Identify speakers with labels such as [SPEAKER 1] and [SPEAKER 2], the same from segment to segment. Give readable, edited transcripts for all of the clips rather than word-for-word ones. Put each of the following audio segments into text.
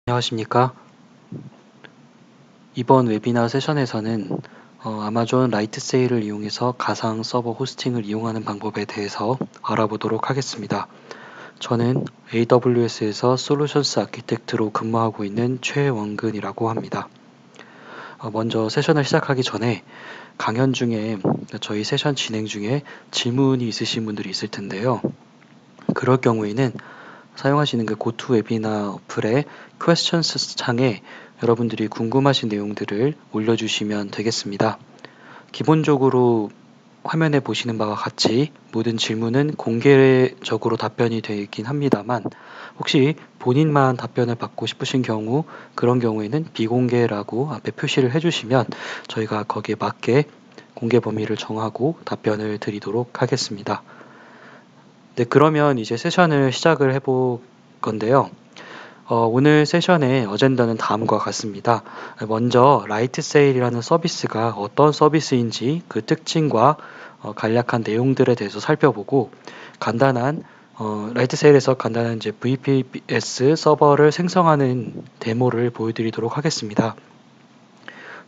[SPEAKER 1] 안녕하십니까? 이번 웨비나 세션에서는 아마존 라이트 세일을 이용해서 가상 서버 호스팅을 이용하는 방법에 대해서 알아보도록 하겠습니다. 저는 AWS에서 솔루션스 아키텍트로 근무하고 있는 최원근이라고 합니다. 먼저 세션을 시작하기 전에 강연 중에 저희 세션 진행 중에 질문이 있으신 분들이 있을 텐데요. 그럴 경우에는 사용하시는 그 고투웨비나 어플의 퀘스천스 창에 여러분들이 궁금하신 내용들을 올려주시면 되겠습니다. 기본적으로 화면에 보시는 바와 같이 모든 질문은 공개적으로 답변이 되긴 합니다만 혹시 본인만 답변을 받고 싶으신 경우 그런 경우에는 비공개라고 앞에 표시를 해주시면 저희가 거기에 맞게 공개 범위를 정하고 답변을 드리도록 하겠습니다. 네, 그러면 이제 세션을 시작을 해볼 건데요. 오늘 세션의 어젠다는 다음과 같습니다. 먼저 라이트 세일이라는 서비스가 어떤 서비스인지 그 특징과 간략한 내용들에 대해서 살펴보고 간단한 라이트 세일에서 간단한 이제 VPS 서버를 생성하는 데모를 보여드리도록 하겠습니다.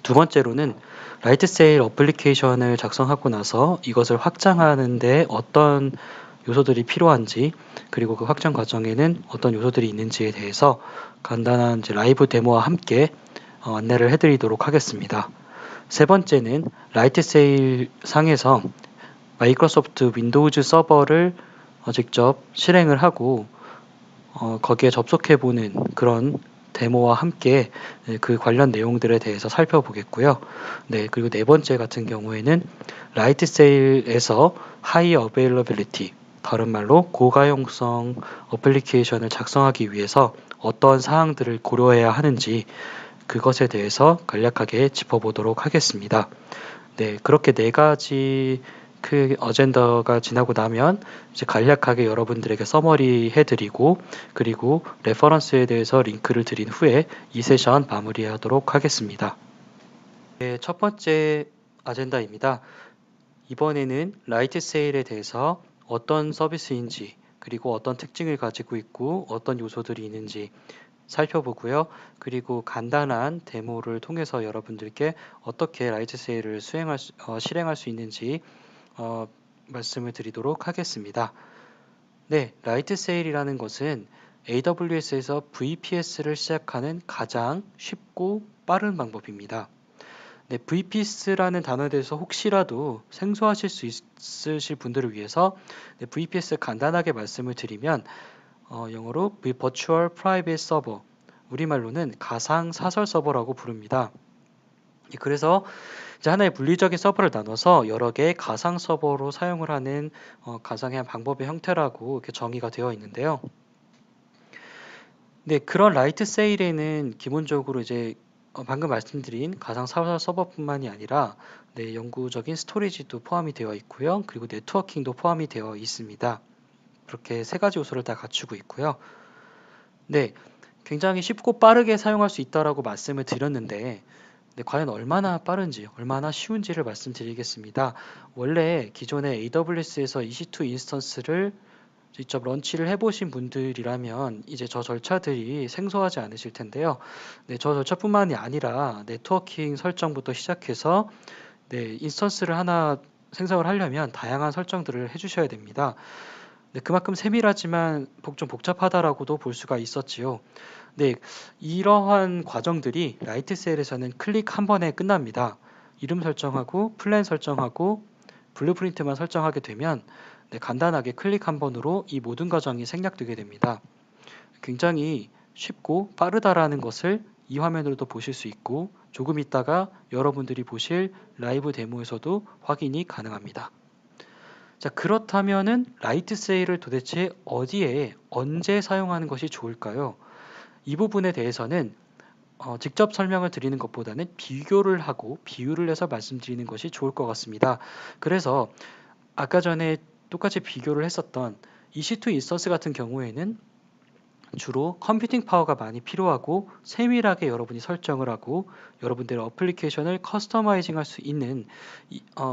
[SPEAKER 1] 두 번째로는 라이트 세일 어플리케이션을 작성하고 나서 이것을 확장하는데 어떤 요소들이 필요한지 그리고 그 확장 과정에는 어떤 요소들이 있는지에 대해서 간단한 이제 라이브 데모와 함께 안내를 해드리도록 하겠습니다. 세 번째는 라이트 세일 상에서 마이크로소프트 윈도우즈 서버를 직접 실행을 하고 거기에 접속해보는 그런 데모와 함께 그 관련 내용들에 대해서 살펴보겠고요. 네, 그리고 네 번째 같은 경우에는 라이트 세일에서 하이 어베일러빌리티, 다른 말로 고가용성 어플리케이션을 작성하기 위해서 어떤 사항들을 고려해야 하는지 그것에 대해서 간략하게 짚어보도록 하겠습니다. 네, 그렇게 네 가지 그 어젠더가 지나고 나면 이제 간략하게 여러분들에게 서머리 해드리고 그리고 레퍼런스에 대해서 링크를 드린 후에 이 세션 마무리하도록 하겠습니다. 네, 첫 번째 아젠다입니다. 이번에는 라이트 세일에 대해서 어떤 서비스인지 그리고 어떤 특징을 가지고 있고 어떤 요소들이 있는지 살펴보고요. 그리고 간단한 데모를 통해서 여러분들께 어떻게 라이트 세일을 실행할 수 있는지 말씀을 드리도록 하겠습니다. 네, 라이트 세일이라는 것은 AWS에서 VPS를 시작하는 가장 쉽고 빠른 방법입니다. 네, VPS라는 단어에 대해서 혹시라도 생소하실 수 있으실 분들을 위해서 VPS 간단하게 말씀을 드리면 영어로 Virtual Private Server, 우리말로는 가상 사설 서버라고 부릅니다. 그래서 이제 하나의 물리적인 서버를 나눠서 여러 개의 가상 서버로 사용을 하는 가상의 방법의 형태라고 이렇게 정의가 되어 있는데요. 네, 그런 라이트 세일에는 기본적으로 이제 방금 말씀드린 가상 사설 서버뿐만이 아니라 네, 영구적인 스토리지도 포함이 되어 있고요. 그리고 네트워킹도 포함이 되어 있습니다. 그렇게 세 가지 요소를 다 갖추고 있고요. 네, 굉장히 쉽고 빠르게 사용할 수 있다라고 말씀을 드렸는데 네, 과연 얼마나 빠른지, 얼마나 쉬운지를 말씀드리겠습니다. 원래 기존에 AWS에서 EC2 인스턴스를 직접 런치를 해보신 분들이라면 이제 저 절차들이 생소하지 않으실 텐데요. 네, 저 절차뿐만이 아니라 네트워킹 설정부터 시작해서 네, 인스턴스를 하나 생성을 하려면 다양한 설정들을 해주셔야 됩니다. 네, 그만큼 세밀하지만 좀 복잡하다라고도 볼 수가 있었지요. 네, 이러한 과정들이 라이트 셀에서는 클릭 한 번에 끝납니다. 이름 설정하고 플랜 설정하고 블루프린트만 설정하게 되면 네, 간단하게 클릭 한 번으로 이 모든 과정이 생략되게 됩니다. 굉장히 쉽고 빠르다라는 것을 이 화면으로도 보실 수 있고 조금 있다가 여러분들이 보실 라이브 데모에서도 확인이 가능합니다. 자, 그렇다면은 라이트 세일을 도대체 어디에 언제 사용하는 것이 좋을까요? 이 부분에 대해서는 직접 설명을 드리는 것보다는 비교를 하고 비유를 해서 말씀드리는 것이 좋을 것 같습니다. 그래서 아까 전에 똑같이 비교를 했었던 EC2 인스턴스 같은 경우에는 주로 컴퓨팅 파워가 많이 필요하고 세밀하게 여러분이 설정을 하고 여러분들의 어플리케이션을 커스터마이징 할 수 있는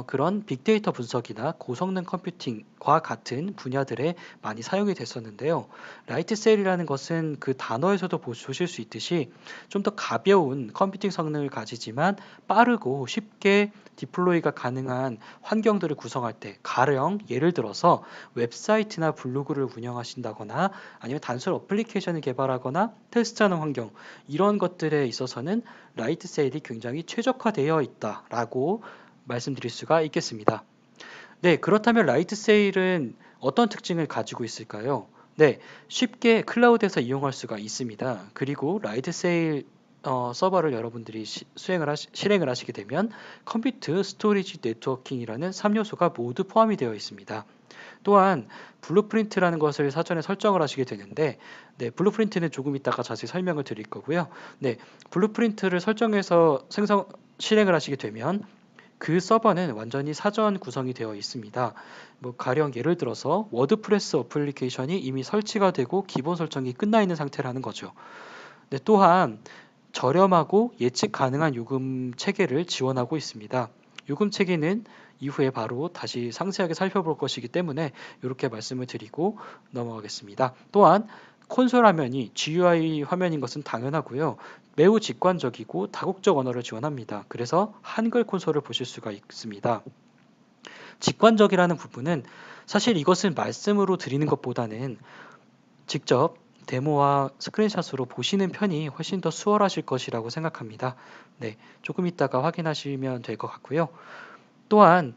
[SPEAKER 1] 그런 빅데이터 분석이나 고성능 컴퓨팅과 같은 분야들에 많이 사용이 됐었는데요. 라이트 셀이라는 것은 그 단어에서도 보실 수 있듯이 좀 더 가벼운 컴퓨팅 성능을 가지지만 빠르고 쉽게 디플로이가 가능한 환경들을 구성할 때, 가령 예를 들어서 웹사이트나 블로그를 운영하신다거나 아니면 단순 어플리케이션을 개발하거나 테스트하는 환경, 이런 것들에 있어서는 라이트 세일이 굉장히 최적화되어 있다라고 말씀드릴 수가 있겠습니다. 네, 그렇다면 라이트 세일은 어떤 특징을 가지고 있을까요? 네, 쉽게 클라우드에서 이용할 수가 있습니다. 그리고 라이트 세일 서버를 여러분들이 실행을 하시게 되면 컴퓨트, 스토리지, 네트워킹이라는 3요소가 모두 포함이 되어 있습니다. 또한 블루프린트라는 것을 사전에 설정을 하시게 되는데, 네, 블루프린트는 조금 이따가 자세히 설명을 드릴 거고요. 네, 블루프린트를 설정해서 실행을 하시게 되면 그 서버는 완전히 사전 구성이 되어 있습니다. 뭐 가령 예를 들어서 워드프레스 어플리케이션이 이미 설치가 되고 기본 설정이 끝나 있는 상태라는 거죠. 네, 또한 저렴하고 예측 가능한 요금 체계를 지원하고 있습니다. 요금 체계는 이후에 바로 다시 상세하게 살펴볼 것이기 때문에 이렇게 말씀을 드리고 넘어가겠습니다. 또한 콘솔 화면이 GUI 화면인 것은 당연하고요. 매우 직관적이고 다국적 언어를 지원합니다. 그래서 한글 콘솔을 보실 수가 있습니다. 직관적이라는 부분은 사실 이것은 말씀으로 드리는 것보다는 직접 데모와 스크린샷으로 보시는 편이 훨씬 더 수월하실 것이라고 생각합니다. 네, 조금 이따가 확인하시면 될 것 같고요. 또한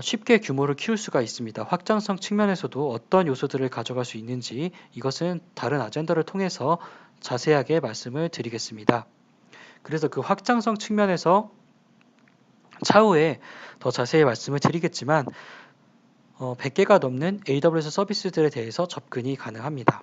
[SPEAKER 1] 쉽게 규모를 키울 수가 있습니다. 확장성 측면에서도 어떤 요소들을 가져갈 수 있는지 이것은 다른 아젠더를 통해서 자세하게 말씀을 드리겠습니다. 그래서 그 확장성 측면에서 차후에 더 자세히 말씀을 드리겠지만 100개가 넘는 AWS 서비스들에 대해서 접근이 가능합니다.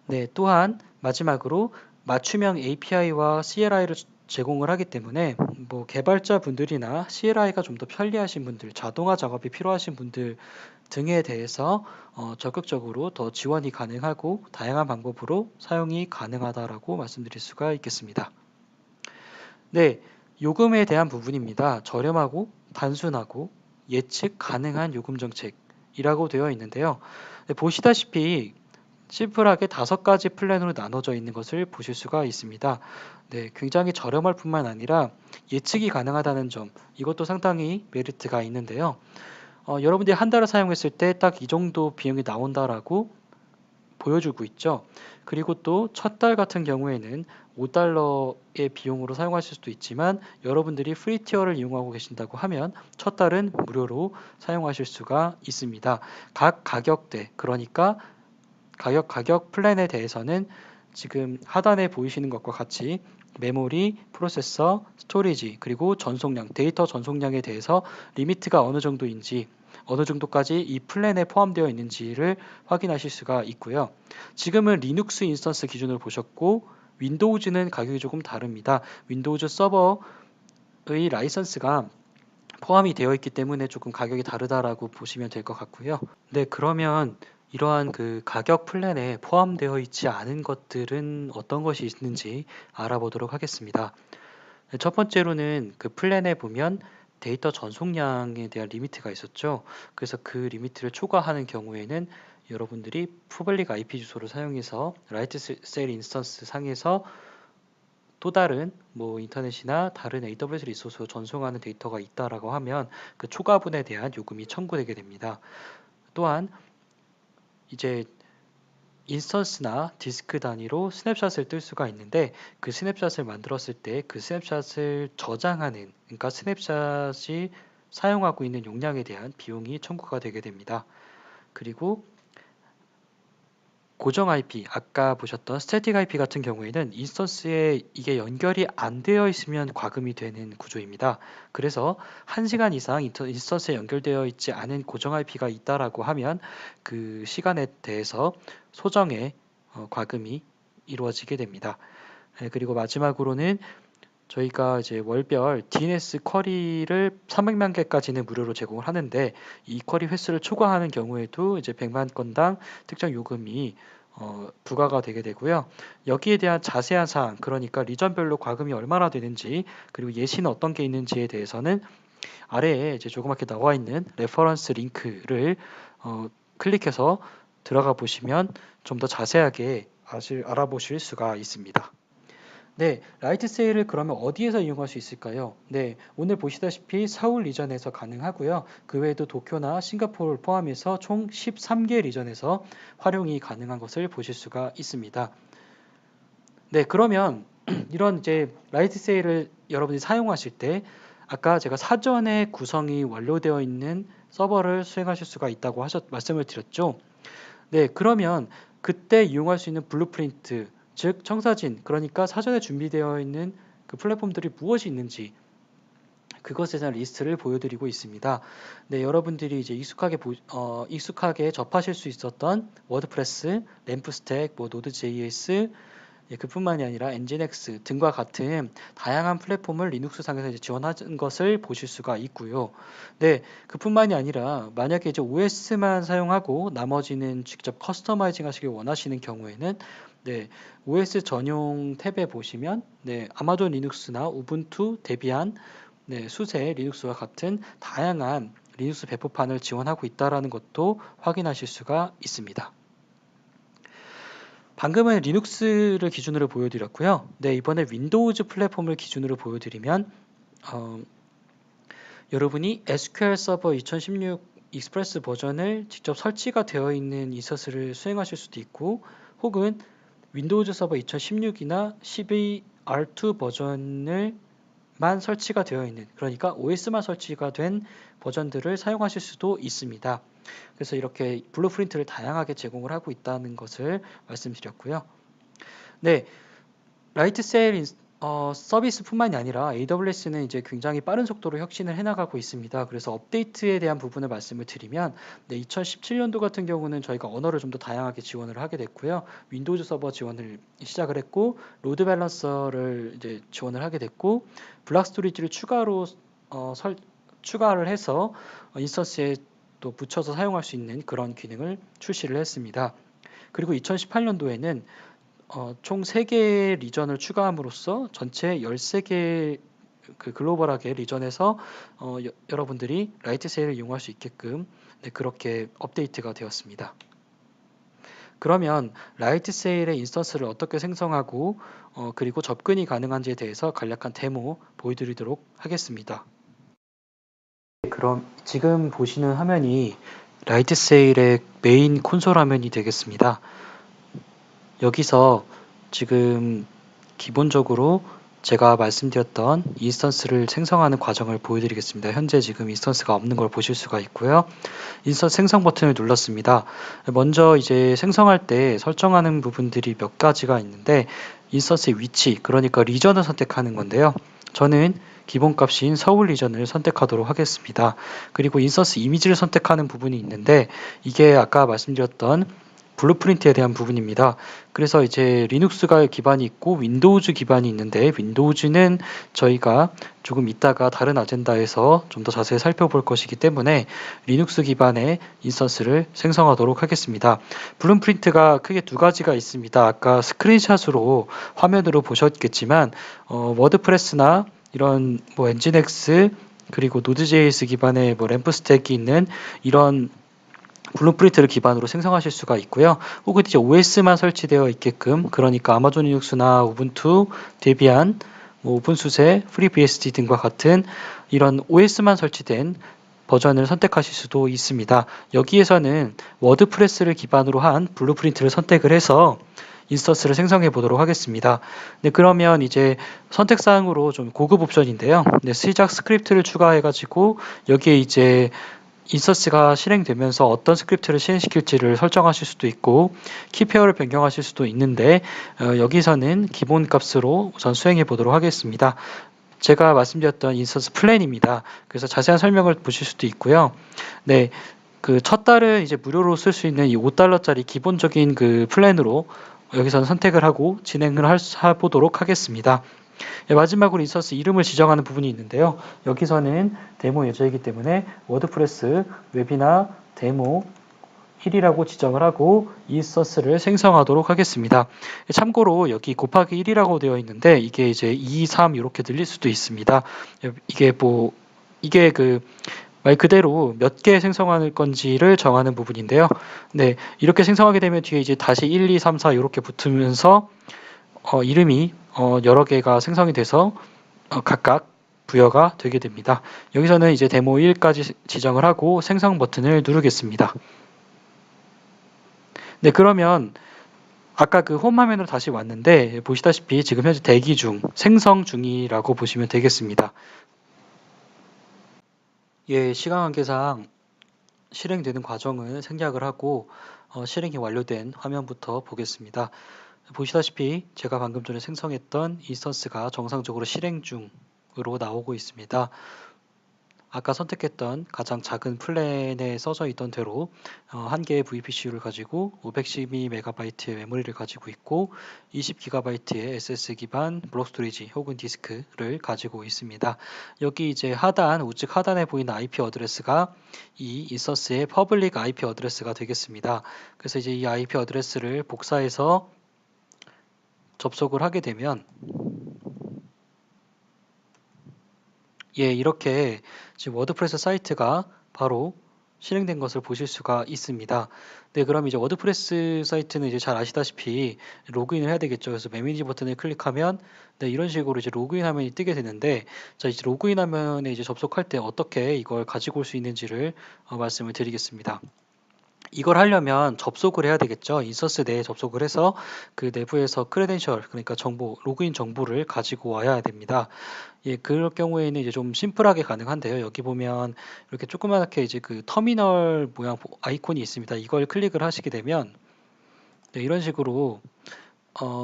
[SPEAKER 1] 네, 또한 마지막으로 맞춤형 API와 CLI를 제공을 하기 때문에 뭐 개발자 분들이나 CLI가 좀 더 편리하신 분들, 자동화 작업이 필요하신 분들 등에 대해서 적극적으로 더 지원이 가능하고 다양한 방법으로 사용이 가능하다라고 말씀드릴 수가 있겠습니다. 네, 요금에 대한 부분입니다. 저렴하고 단순하고 예측 가능한 요금 정책이라고 되어 있는데요. 네, 보시다시피 심플하게 5가지 플랜으로 나눠져 있는 것을 보실 수가 있습니다. 네, 굉장히 저렴할 뿐만 아니라 예측이 가능하다는 점, 이것도 상당히 메리트가 있는데요. 여러분들이 한 달을 사용했을 때 딱 이 정도 비용이 나온다라고 보여주고 있죠. 그리고 또 첫 달 같은 경우에는 $5의 비용으로 사용하실 수도 있지만 여러분들이 프리 티어를 이용하고 계신다고 하면 첫 달은 무료로 사용하실 수가 있습니다. 각 가격대, 그러니까 가격 플랜에 대해서는 지금 하단에 보이시는 것과 같이 메모리, 프로세서, 스토리지, 그리고 전송량, 데이터 전송량에 대해서 리미트가 어느 정도인지, 어느 정도까지 이 플랜에 포함되어 있는지를 확인하실 수가 있고요. 지금은 리눅스 인스턴스 기준으로 보셨고, 윈도우즈는 가격이 조금 다릅니다. 윈도우즈 서버의 라이선스가 포함이 되어 있기 때문에 조금 가격이 다르다라고 보시면 될 것 같고요. 네, 그러면 이러한 그 가격 플랜에 포함되어 있지 않은 것들은 어떤 것이 있는지 알아보도록 하겠습니다. 네, 첫 번째로는 그 플랜에 보면 데이터 전송량에 대한 리미트가 있었죠. 그래서 그 리미트를 초과하는 경우에는 여러분들이 푸블릭 IP 주소를 사용해서 라이트 셀 인스턴스 상에서 또 다른 뭐 인터넷이나 다른 AWS 리소스로 전송하는 데이터가 있다라고 하면 그 초과분에 대한 요금이 청구되게 됩니다. 또한 이제 인스턴스나 디스크 단위로 스냅샷을 뜰 수가 있는데 그 스냅샷을 만들었을 때 그 스냅샷을 저장하는, 그러니까 스냅샷이 사용하고 있는 용량에 대한 비용이 청구가 되게 됩니다. 그리고 고정 IP, 아까 보셨던 스태틱 IP 같은 경우에는 인스턴스에 이게 연결이 안 되어 있으면 과금이 되는 구조입니다. 그래서 1시간 이상 인스턴스에 연결되어 있지 않은 고정 IP가 있다라고 하면 그 시간에 대해서 소정의 과금이 이루어지게 됩니다. 그리고 마지막으로는 저희가 이제 월별 DNS 쿼리를 300만 개까지는 무료로 제공을 하는데 이 쿼리 횟수를 초과하는 경우에도 이제 100만 건당 특정 요금이 부과가 되게 되고요. 여기에 대한 자세한 사항, 그러니까 리전별로 과금이 얼마나 되는지, 그리고 예시는 어떤 게 있는지에 대해서는 아래에 이제 조그맣게 나와 있는 레퍼런스 링크를 클릭해서 들어가 보시면 좀 더 자세하게 알아보실 수가 있습니다. 네, 라이트 세일을 그러면 어디에서 이용할 수 있을까요? 네, 오늘 보시다시피 서울 리전에서 가능하고요. 그 외에도 도쿄나 싱가포르를 포함해서 총 13개 리전에서 활용이 가능한 것을 보실 수가 있습니다. 네, 그러면 이런 이제 라이트 세일을 여러분이 사용하실 때 아까 제가 사전에 구성이 완료되어 있는 서버를 수행하실 수가 있다고 말씀을 드렸죠. 네, 그러면 그때 이용할 수 있는 블루프린트, 즉 청사진, 그러니까 사전에 준비되어 있는 그 플랫폼들이 무엇이 있는지 그것에 대한 리스트를 보여드리고 있습니다. 네, 여러분들이 이제 익숙하게 접하실 수 있었던 워드프레스, 램프스택, 뭐 노드.js, 예, 그뿐만이 아니라 엔진X 등과 같은 다양한 플랫폼을 리눅스 상에서 이제 지원하는 것을 보실 수가 있고요. 네, 그뿐만이 아니라 만약에 이제 OS만 사용하고 나머지는 직접 커스터마이징 하시길 원하시는 경우에는 네, OS 전용 탭에 보시면 네, 아마존 리눅스나 우분투, 데비안, 네, 수세, 리눅스와 같은 다양한 리눅스 배포판을 지원하고 있다는 것도 확인하실 수가 있습니다. 방금은 리눅스를 기준으로 보여드렸고요. 네, 이번에 윈도우즈 플랫폼을 기준으로 보여드리면 여러분이 SQL 서버 2016 익스프레스 버전을 직접 설치가 되어 있는 인서스를 수행하실 수도 있고 혹은 윈도우즈 서버 2016이나 12 R2 버전을 만 설치가 되어 있는, 그러니까 OS만 설치가 된 버전들을 사용하실 수도 있습니다. 그래서 이렇게 블루프린트를 다양하게 제공을 하고 있다는 것을 말씀드렸고요. 네, 라이트 세일 서비스뿐만이 아니라 AWS는 이제 굉장히 빠른 속도로 혁신을 해나가고 있습니다. 그래서 업데이트에 대한 부분을 말씀을 드리면, 네, 2017년도 같은 경우는 저희가 언어를 좀 더 다양하게 지원을 하게 됐고요. 윈도우즈 서버 지원을 시작을 했고, 로드 밸런서를 이제 지원을 하게 됐고, 블락 스토리지를 추가를 해서 인스턴스에 또 붙여서 사용할 수 있는 그런 기능을 출시를 했습니다. 그리고 2018년도에는 총 3개의 리전을 추가함으로써 전체 13개 그 글로벌하게 리전에서 여러분들이 라이트 세일을 이용할 수 있게끔 네, 그렇게 업데이트가 되었습니다. 그러면 라이트 세일의 인스턴스를 어떻게 생성하고 그리고 접근이 가능한지에 대해서 간략한 데모 보여드리도록 하겠습니다. 그럼 지금 보시는 화면이 라이트 세일의 메인 콘솔 화면이 되겠습니다. 여기서 지금 기본적으로 제가 말씀드렸던 인스턴스를 생성하는 과정을 보여드리겠습니다. 현재 지금 인스턴스가 없는 걸 보실 수가 있고요. 인스턴스 생성 버튼을 눌렀습니다. 먼저 이제 생성할 때 설정하는 부분들이 몇 가지가 있는데 인스턴스의 위치, 그러니까 리전을 선택하는 건데요. 저는 기본값인 서울 리전을 선택하도록 하겠습니다. 그리고 인스턴스 이미지를 선택하는 부분이 있는데 이게 아까 말씀드렸던 블루프린트에 대한 부분입니다. 그래서 이제 리눅스가 기반이 있고 윈도우즈 기반이 있는데 윈도우즈는 저희가 조금 이따가 다른 아젠다에서 좀 더 자세히 살펴볼 것이기 때문에 리눅스 기반의 인스턴스를 생성하도록 하겠습니다. 블루프린트가 크게 두 가지가 있습니다. 아까 스크린샷으로 화면으로 보셨겠지만 워드프레스나 이런 뭐 엔진X 그리고 노드.js 기반의 뭐 램프 스택이 있는 이런 블루프린트를 기반으로 생성하실 수가 있고요. 혹은 이제 OS만 설치되어 있게끔, 그러니까 아마존 리눅스나 우분투, 데비안, 뭐 오픈수세, FreeBSD 등과 같은 이런 OS만 설치된 버전을 선택하실 수도 있습니다. 여기에서는 워드프레스를 기반으로 한 블루프린트를 선택을 해서 인스턴스를 생성해 보도록 하겠습니다. 네, 그러면 이제 선택사항으로 좀 고급 옵션인데요. 네, 시작 스크립트를 추가해 가지고 여기에 이제 인스턴스가 실행되면서 어떤 스크립트를 실행시킬지를 설정하실 수도 있고 키페어를 변경하실 수도 있는데 여기서는 기본 값으로 우선 수행해 보도록 하겠습니다. 제가 말씀드렸던 인스턴스 플랜입니다. 그래서 자세한 설명을 보실 수도 있고요. 네, 그 첫 달은 이제 무료로 쓸 수 있는 이 $5짜리 기본적인 그 플랜으로 여기서는 선택을 하고 진행을 해보도록 하겠습니다. 네, 마지막으로 인스턴스 이름을 지정하는 부분이 있는데요. 여기서는 데모 예제이기 때문에 워드프레스 웹이나 데모 1이라고 지정을 하고 인스턴스를 생성하도록 하겠습니다. 참고로 여기 곱하기 1이라고 되어 있는데 이게 이제 2, 3 이렇게 들릴 수도 있습니다. 이게 말 그대로 몇 개 생성할 건지를 정하는 부분인데요. 네, 이렇게 생성하게 되면 뒤에 이제 다시 1, 2, 3, 4 이렇게 붙으면서 이름이 여러 개가 생성이 돼서 각각 부여가 되게 됩니다. 여기서는 이제 데모 1까지 지정을 하고 생성 버튼을 누르겠습니다. 네, 그러면 아까 그 홈 화면으로 다시 왔는데 보시다시피 지금 현재 대기 중, 생성 중이라고 보시면 되겠습니다. 예, 시간 관계상 실행되는 과정을 생략을 하고 실행이 완료된 화면부터 보겠습니다. 보시다시피 제가 방금 전에 생성했던 인스턴스가 정상적으로 실행 중으로 나오고 있습니다. 아까 선택했던 가장 작은 플랜에 써져 있던 대로 한 개의 VPCU를 가지고 512MB의 메모리를 가지고 있고 20GB의 SS 기반 블록 스토리지 혹은 디스크를 가지고 있습니다. 여기 이제 우측 하단에 보이는 IP 어드레스가 이 인스턴스의 퍼블릭 IP 어드레스가 되겠습니다. 그래서 이제 이 IP 어드레스를 복사해서 접속을 하게 되면 이렇게 지금 워드프레스 사이트가 바로 실행된 것을 보실 수가 있습니다. 네, 그럼 이제 워드프레스 사이트는 이제 잘 아시다시피 로그인을 해야 되겠죠. 그래서 매니지 버튼을 클릭하면 네, 이런 식으로 이제 로그인 화면이 뜨게 되는데, 자, 이제 로그인 화면에 이제 접속할 때 어떻게 이걸 가지고 올 수 있는지를 말씀을 드리겠습니다. 이걸 하려면 접속을 해야 되겠죠. 인스턴스 내에 접속을 해서 그 내부에서 크레덴셜, 그러니까 로그인 정보를 가지고 와야 됩니다. 예, 그럴 경우에는 이제 좀 심플하게 가능한데요. 여기 보면 이렇게 조그맣게 이제 그 터미널 모양 아이콘이 있습니다. 이걸 클릭을 하시게 되면 네, 이런 식으로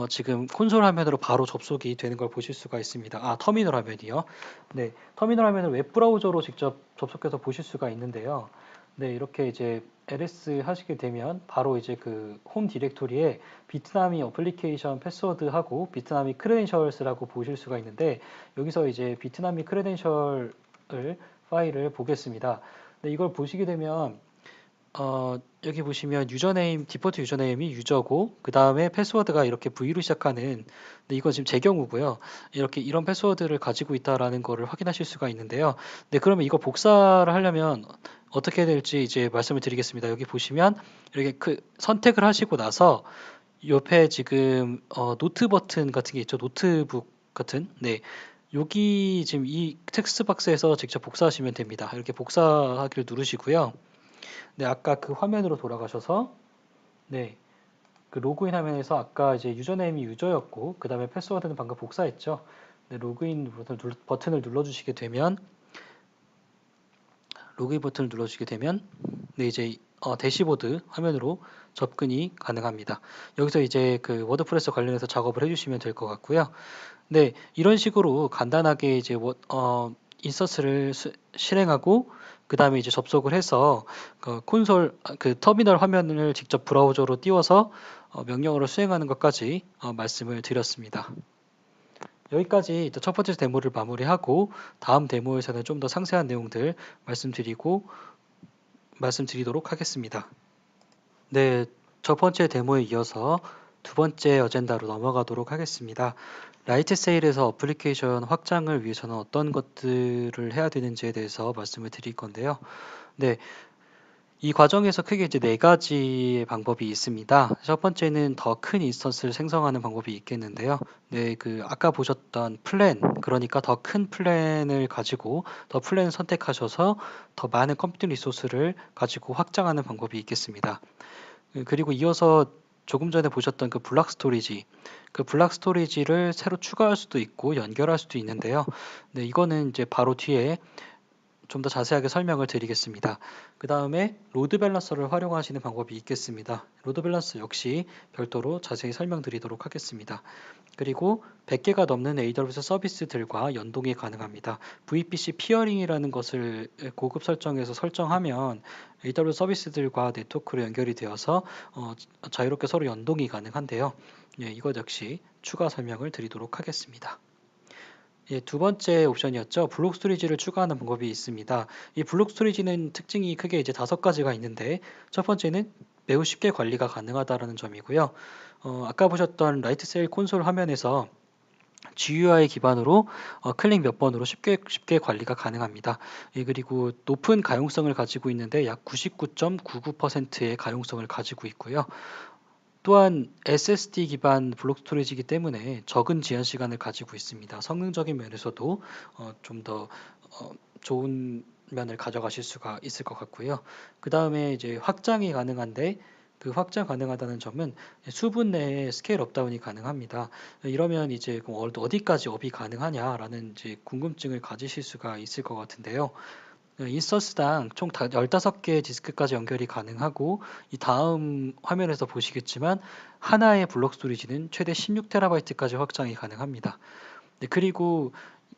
[SPEAKER 1] 지금 콘솔 화면으로 바로 접속이 되는 걸 보실 수가 있습니다. 터미널 화면이요. 네, 터미널 화면을 웹브라우저로 직접 접속해서 보실 수가 있는데요. 네, 이렇게 이제 ls 하시게 되면 바로 이제 그 홈 디렉토리에 비트나미 어플리케이션 패스워드하고 비트나미 크레덴셜스라고 보실 수가 있는데 여기서 이제 비트나미 크레덴셜을 파일을 보겠습니다. 네, 이걸 보시게 되면 여기 보시면 유저네임, 디폴트 유저네임이 유저고, 그 다음에 패스워드가 이렇게 V로 시작하는, 네, 이건 지금 제 경우고요. 이런 패스워드를 가지고 있다라는 거를 확인하실 수가 있는데요. 네, 그러면 이거 복사를 하려면 어떻게 해야 될지 이제 말씀을 드리겠습니다. 여기 보시면 이렇게 선택을 하시고 나서 옆에 지금 노트 버튼 같은 게 있죠. 노트북 같은. 네. 여기 지금 이 텍스트 박스에서 직접 복사하시면 됩니다. 이렇게 복사하기를 누르시고요. 네, 아까 그 화면으로 돌아가셔서 네, 그 로그인 화면에서 아까 이제 유저네임이 유저였고 그 다음에 패스워드는 방금 복사했죠. 네, 로그인 버튼을 눌러주시게 되면 네, 이제 대시보드 화면으로 접근이 가능합니다. 여기서 이제 그 워드프레스 관련해서 작업을 해주시면 될 것 같고요. 네, 이런 식으로 간단하게 이제 인서스를 실행하고 그 다음에 이제 접속을 해서 그 터미널 화면을 직접 브라우저로 띄워서 명령어를 수행하는 것까지 말씀을 드렸습니다. 여기까지 첫 번째 데모를 마무리하고 다음 데모에서는 좀 더 상세한 내용들 말씀드리도록 하겠습니다. 네, 첫 번째 데모에 이어서 두 번째 어젠다로 넘어가도록 하겠습니다. 라이트 세일에서 어플리케이션 확장을 위해서는 어떤 것들을 해야 되는지에 대해서 말씀을 드릴 건데요. 네, 이 과정에서 크게 이제 네 가지의 방법이 있습니다. 첫 번째는 더 큰 인스턴스를 생성하는 방법이 있겠는데요. 네, 아까 보셨던 플랜, 그러니까 더 큰 플랜을 가지고 더 플랜을 선택하셔서 더 많은 컴퓨팅 리소스를 가지고 확장하는 방법이 있겠습니다. 그리고 이어서 조금 전에 보셨던 그 블락 스토리지를 새로 추가할 수도 있고 연결할 수도 있는데요. 네, 이거는 이제 바로 뒤에 좀 더 자세하게 설명을 드리겠습니다. 그 다음에 로드 밸런서를 활용하시는 방법이 있겠습니다. 로드 밸런서 역시 별도로 자세히 설명드리도록 하겠습니다. 그리고 100개가 넘는 AWS 서비스들과 연동이 가능합니다. VPC 피어링이라는 것을 고급 설정에서 설정하면 AWS 서비스들과 네트워크로 연결이 되어서 자유롭게 서로 연동이 가능한데요. 예, 이것 역시 추가 설명을 드리도록 하겠습니다. 예, 두 번째 옵션이었죠. 블록 스토리지를 추가하는 방법이 있습니다. 이 블록 스토리지는 특징이 크게 이제 5가지가 있는데 첫 번째는 매우 쉽게 관리가 가능하다는 점이고요. 아까 보셨던 라이트 세일 콘솔 화면에서 GUI 기반으로 클릭 몇 번으로 쉽게 관리가 가능합니다. 예, 그리고 높은 가용성을 가지고 있는데 약 99.99%의 가용성을 가지고 있고요. 또한 SSD 기반 블록 스토리지이기 때문에 적은 지연 시간을 가지고 있습니다. 성능적인 면에서도 좀 더 좋은 면을 가져가실 수가 있을 것 같고요. 그 다음에 이제 확장이 가능한데 그 확장 가능하다는 점은 수분 내에 스케일 업다운이 가능합니다. 이러면 이제 그럼 어디까지 업이 가능하냐라는 이제 궁금증을 가지실 수가 있을 것 같은데요. 인스턴스당 총 15개의 디스크까지 연결이 가능하고 이 다음 화면에서 보시겠지만 하나의 블록 스토리지는 최대 16TB까지 확장이 가능합니다. 네, 그리고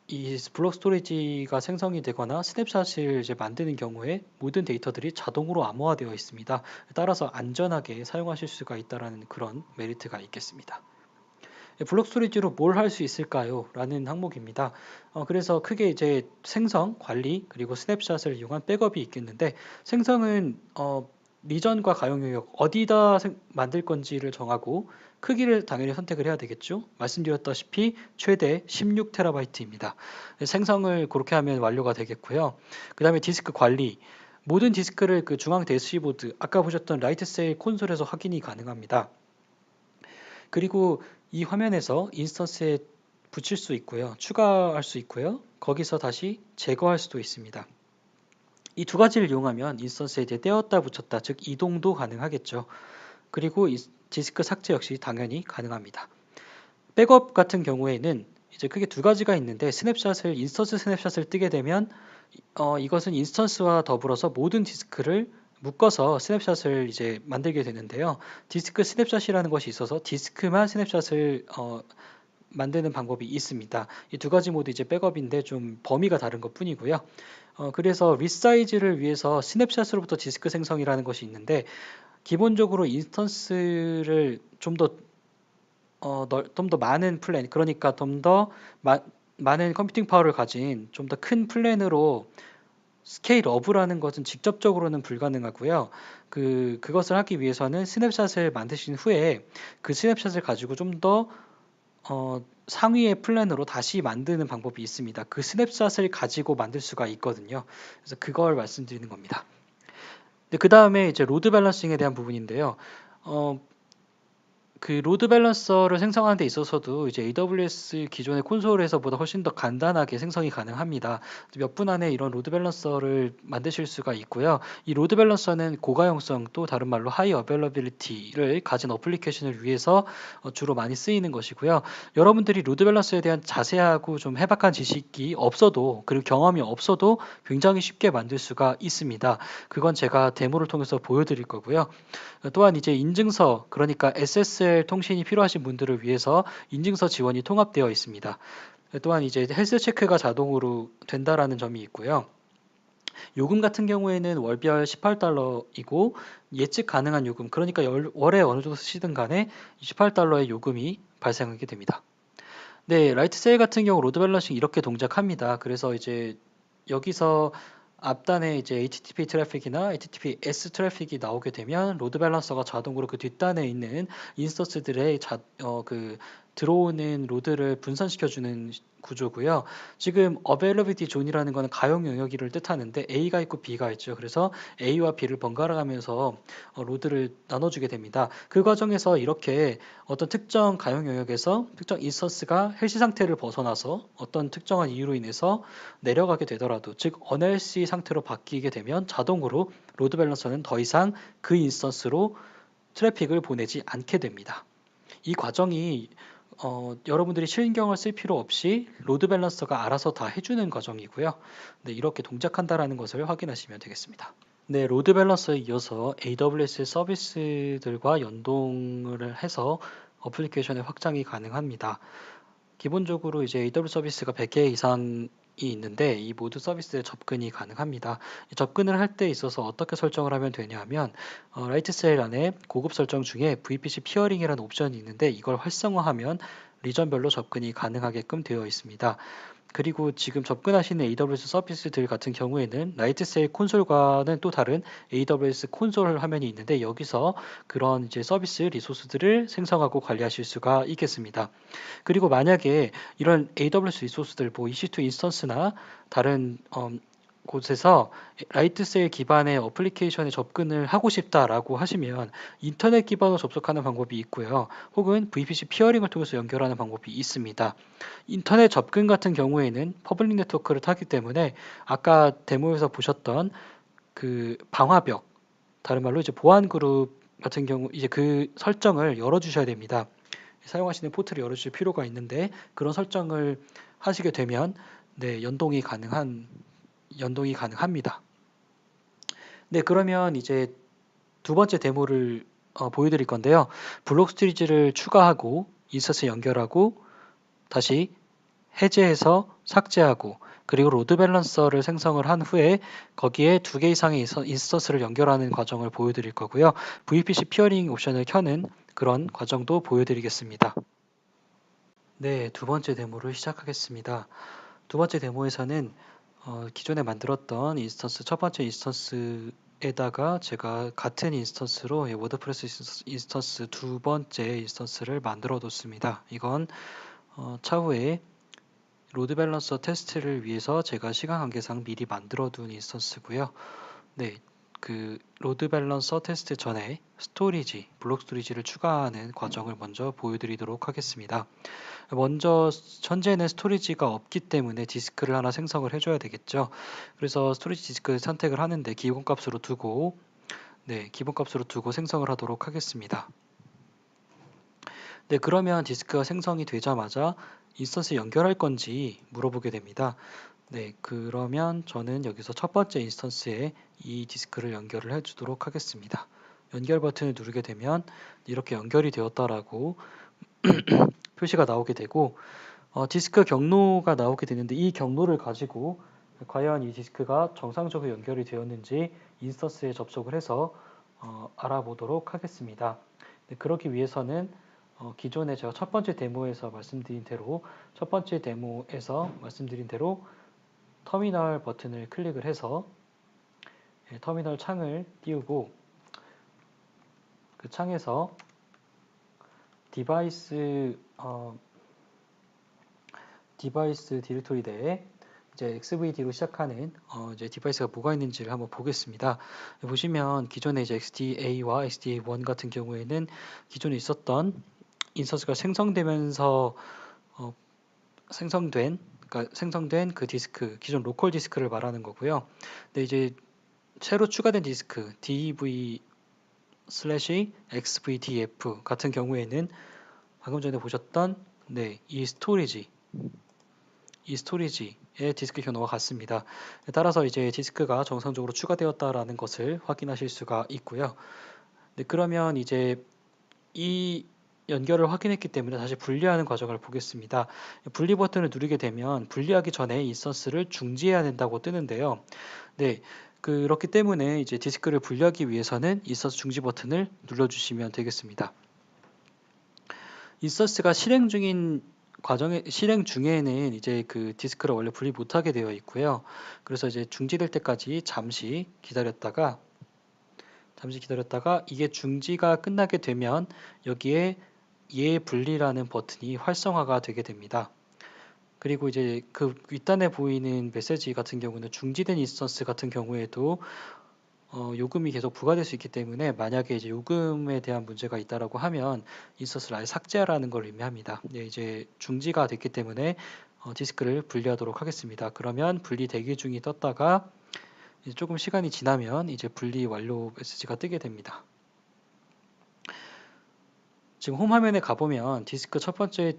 [SPEAKER 1] 이 블록 스토리지가 생성이 되거나 스냅샷을 이제 만드는 경우에 모든 데이터들이 자동으로 암호화되어 있습니다. 따라서 안전하게 사용하실 수가 있다는 그런 메리트가 있겠습니다. 블록 스토리지로 뭘 할 수 있을까요? 라는 항목입니다. 그래서 크게 이제 생성, 관리, 그리고 스냅샷을 이용한 백업이 있겠는데 생성은 리전과 가용 영역 어디다 만들 건지를 정하고 크기를 당연히 선택을 해야 되겠죠. 말씀드렸다시피 최대 16TB입니다. 생성을 그렇게 하면 완료가 되겠고요. 그 다음에 디스크 관리. 모든 디스크를 그 중앙 대시보드, 아까 보셨던 라이트 세일 콘솔에서 확인이 가능합니다. 그리고 이 화면에서 인스턴스에 붙일 수 있고요. 추가할 수 있고요. 거기서 다시 제거할 수도 있습니다. 이 두 가지를 이용하면 인스턴스에 이제 떼었다 붙였다, 즉 이동도 가능하겠죠. 그리고 디스크 삭제 역시 당연히 가능합니다. 백업 같은 경우에는 이제 크게 두 가지가 있는데 인스턴스 스냅샷을 뜨게 되면 이것은 인스턴스와 더불어서 모든 디스크를 묶어서 스냅샷을 이제 만들게 되는데요. 디스크 스냅샷이라는 것이 있어서 디스크만 스냅샷을 만드는 방법이 있습니다. 이 두 가지 모두 이제 백업인데 좀 범위가 다른 것 뿐이고요. 그래서 리사이즈를 위해서 스냅샷으로부터 디스크 생성이라는 것이 있는데 기본적으로 인스턴스를 좀 더 많은 플랜, 그러니까 좀 더 많은 컴퓨팅 파워를 가진 좀 더 큰 플랜으로 스케일 업이라는 것은 직접적으로는 불가능하고요. 그것을 하기 위해서는 스냅샷을 만드신 후에 그 스냅샷을 가지고 좀 더 상위의 플랜으로 다시 만드는 방법이 있습니다. 그 스냅샷을 가지고 만들 수가 있거든요. 그래서 그걸 말씀드리는 겁니다. 그 다음에 이제 로드 밸런싱에 대한 부분인데요. 그 로드 밸런서를 생성하는 데 있어서도 이제 AWS 기존의 콘솔에서보다 훨씬 더 간단하게 생성이 가능합니다. 몇 분 안에 이런 로드 밸런서를 만드실 수가 있고요. 이 로드 밸런서는 고가용성 또 다른 말로 하이 어베일러빌리티를 가진 어플리케이션을 위해서 주로 많이 쓰이는 것이고요. 여러분들이 로드 밸런서에 대한 자세하고 좀 해박한 지식이 없어도 그리고 경험이 없어도 굉장히 쉽게 만들 수가 있습니다. 그건 제가 데모를 통해서 보여드릴 거고요. 또한 이제 인증서, 그러니까 SSL 통신이 필요하신 분들을 위해서 인증서 지원이 통합되어 있습니다. 또한 이제 헬스 체크가 자동으로 된다라는 점이 있고요. 요금 같은 경우에는 월별 $18이고 예측 가능한 요금, 그러니까 월에 어느 정도 쓰시든 간에 $18의 요금이 발생하게 됩니다. 네, 라이트 세일 같은 경우 로드 밸런싱 이렇게 동작합니다. 그래서 이제 여기서 앞단에 이제 HTTP 트래픽이나 HTTPS 트래픽이 나오게 되면 로드 밸런서가 자동으로 그 뒷단에 있는 인스턴스들의 들어오는 로드를 분산시켜주는 구조고요. 지금 availability zone이라는 거는 가용 영역을 뜻하는데 A가 있고 B가 있죠. 그래서 A와 B를 번갈아 가면서 로드를 나눠주게 됩니다. 그 과정에서 이렇게 어떤 특정 가용 영역에서 특정 인스턴스가 헬시 상태를 벗어나서 어떤 특정한 이유로 인해서 내려가게 되더라도, 즉 unhealthy 상태로 바뀌게 되면 자동으로 로드 밸런서는 더 이상 그 인스턴스로 트래픽을 보내지 않게 됩니다. 이 과정이 여러분들이 신경을 쓸 필요 없이 로드 밸런서가 알아서 다 해주는 과정이고요. 네, 이렇게 동작한다라는 것을 확인하시면 되겠습니다. 네, 로드 밸런서에 이어서 AWS 서비스들과 연동을 해서 어플리케이션의 확장이 가능합니다. 기본적으로 이제 AWS 서비스가 100개 이상이 있는데 이 모든 서비스에 접근이 가능합니다. 접근을 할 때 있어서 어떻게 설정을 하면 되냐면 라이트 세일 안에 고급 설정 중에 VPC 피어링이라는 옵션이 있는데 이걸 활성화하면 리전별로 접근이 가능하게끔 되어 있습니다. 그리고 지금 접근하시는 AWS 서비스들 같은 경우에는 라이트세일 콘솔과는 또 다른 AWS 콘솔 화면이 있는데 여기서 그런 이제 서비스 리소스들을 생성하고 관리하실 수가 있겠습니다. 그리고 만약에 이런 AWS 리소스들 뭐 EC2 인스턴스나 다른 곳에서 라이트세일 기반의 어플리케이션에 접근을 하고 싶다라고 하시면 인터넷 기반으로 접속하는 방법이 있고요. 혹은 VPC 피어링을 통해서 연결하는 방법이 있습니다. 인터넷 접근 같은 경우에는 퍼블릭 네트워크를 타기 때문에 아까 데모에서 보셨던 그 방화벽, 다른 말로 이제 보안 그룹 같은 경우 이제 그 설정을 열어주셔야 됩니다. 사용하시는 포트를 열어주실 필요가 있는데 그런 설정을 하시게 되면 네, 연동이 가능합니다. 네, 그러면 이제 두 번째 데모를 보여드릴 건데요. 블록스토리지를 추가하고 인스턴스 연결하고 다시 해제해서 삭제하고 그리고 로드 밸런서를 생성을 한 후에 거기에 2개 이상의 인스턴스를 연결하는 과정을 보여드릴 거고요. VPC 피어링 옵션을 켜는 그런 과정도 보여드리겠습니다. 네, 두 번째 데모를 시작하겠습니다. 두 번째 데모에서는 기존에 만들었던 인스턴스, 첫 번째 인스턴스에다가 제가 같은 인스턴스로 워드프레스 인스턴스 두 번째 인스턴스를 만들어 뒀습니다. 이건 차후에 로드 밸런서 테스트를 위해서 제가 시간 관계상 미리 만들어 둔 인스턴스고요. 네, 그 로드 밸런서 테스트 전에 스토리지, 블록 스토리지를 추가하는 과정을 먼저 보여드리도록 하겠습니다. 먼저 현재는 스토리지가 없기 때문에 디스크를 하나 생성을 해줘야 되겠죠. 그래서 스토리지 디스크 선택을 하는데 기본값으로 두고 기본값으로 두고 생성을 하도록 하겠습니다. 네, 그러면 디스크가 생성이 되자마자 인스턴스 연결할 건지 물어보게 됩니다. 네, 그러면 저는 여기서 첫 번째 인스턴스에 이 디스크를 연결을 해주도록 하겠습니다. 연결 버튼을 누르게 되면 이렇게 연결이 되었다라고 표시가 나오게 되고 디스크 경로가 나오게 되는데 이 경로를 가지고 과연 이 디스크가 정상적으로 연결이 되었는지 인스턴스에 접속을 해서 알아보도록 하겠습니다. 네, 그러기 위해서는 기존에 제가 첫 번째 데모에서 말씀드린 대로 터미널 버튼을 클릭을 해서 터미널 창을 띄우고 그 창에서 디바이스 디렉토리 내에 이제 XVD로 시작하는 이제 디바이스가 뭐가 있는지를 한번 보겠습니다. 보시면 기존에 이제 XDA와 XDA1 같은 경우에는 기존에 있었던 인스턴스가 생성되면서 생성된 그 디스크, 기존 로컬 디스크를 말하는 거고요. 근데 이제 새로 추가된 디스크 DEV/XVDF 같은 경우에는 방금 전에 보셨던 이 스토리지의 디스크 경로와 같습니다. 따라서 이제 디스크가 정상적으로 추가되었다라는 것을 확인하실 수가 있고요. 네, 그러면 이제 이 연결을 확인했기 때문에 다시 분리하는 과정을 보겠습니다. 분리 버튼을 누르게 되면 분리하기 전에 인스턴스를 중지해야 된다고 뜨는데요. 네, 그렇기 때문에 이제 디스크를 분리하기 위해서는 인스턴스 중지 버튼을 눌러주시면 되겠습니다. 인스턴스가 실행 중에는 이제 그 디스크를 원래 분리 못하게 되어 있고요. 그래서 이제 중지될 때까지 잠시 기다렸다가 이게 중지가 끝나게 되면 여기에 분리라는 버튼이 활성화가 되게 됩니다. 그리고 이제 그 윗단에 보이는 메시지 같은 경우는 중지된 인스턴스 같은 경우에도 요금이 계속 부과될 수 있기 때문에 만약에 이제 요금에 대한 문제가 있다라고 하면 인스턴스를 아예 삭제하라는 걸 의미합니다. 네, 이제 중지가 됐기 때문에 디스크를 분리하도록 하겠습니다. 그러면 분리 대기 중이 떴다가 이제 조금 시간이 지나면 이제 분리 완료 메시지가 뜨게 됩니다. 지금 홈 화면에 가보면 디스크 첫 번째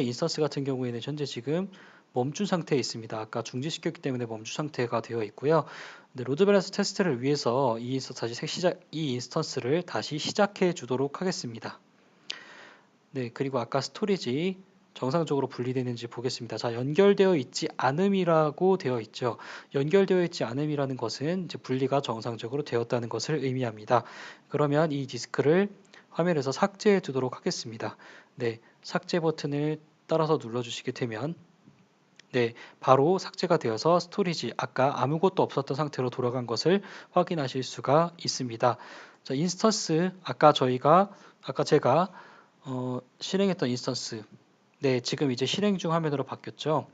[SPEAKER 1] 인스턴스 같은 경우에는 현재 지금 멈춘 상태에 있습니다. 아까 중지시켰기 때문에 멈춘 상태가 되어 있고요. 근데 로드 밸런스 테스트를 위해서 이 인스턴스를 다시 시작해 주도록 하겠습니다. 네, 그리고 아까 스토리지 정상적으로 분리되는지 보겠습니다. 자, 연결되어 있지 않음이라고 되어 있죠. 연결되어 있지 않음이라는 것은 이제 분리가 정상적으로 되었다는 것을 의미합니다. 그러면 이 디스크를 화면에서 삭제해 두도록 하겠습니다. 네, 삭제 버튼을 따라서 눌러주시게 되면 네, 바로 삭제가 되어서 스토리지, 아까 아무것도 없었던 상태로 돌아간 것을 확인하실 수가 있습니다. 자, 인스턴스, 아까 제가 실행했던 인스턴스, 네, 지금 이제 실행 중 화면으로 바뀌었죠.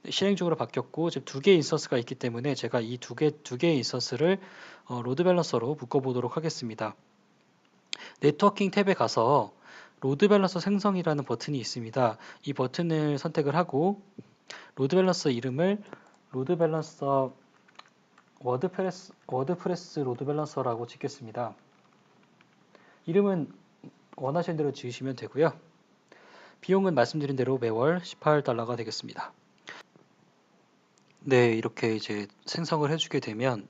[SPEAKER 1] 네, 실행 중으로 바뀌었고, 지금 두 개의 인스턴스가 있기 때문에 제가 이 두 개의 인스턴스를 로드 밸런서로 묶어보도록 하겠습니다. 네트워킹 탭에 가서 로드 밸런서 생성이라는 버튼이 있습니다. 이 버튼을 선택을 하고 로드 밸런서 이름을 로드 밸런서 워드프레스 로드 밸런서라고 짓겠습니다. 이름은 원하시는 대로 지으시면 되고요. 비용은 말씀드린 대로 매월 $18가 되겠습니다. 네, 이렇게 이제 생성을 해주게 되면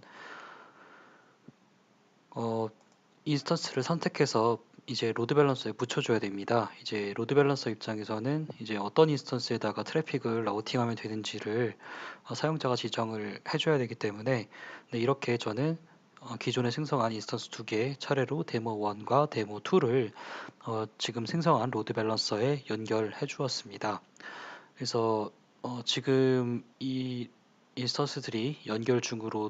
[SPEAKER 1] 인스턴스를 선택해서 이제 로드 밸런서에 붙여줘야 됩니다. 이제 로드 밸런서 입장에서는 이제 어떤 인스턴스에다가 트래픽을 라우팅하면 되는지를 사용자가 지정을 해줘야 되기 때문에 네, 이렇게 저는 기존에 생성한 인스턴스 두 개 차례로 데모 1과 데모 2를 지금 생성한 로드 밸런서에 연결해 주었습니다. 그래서 지금 이 인스턴스들이 연결 중으로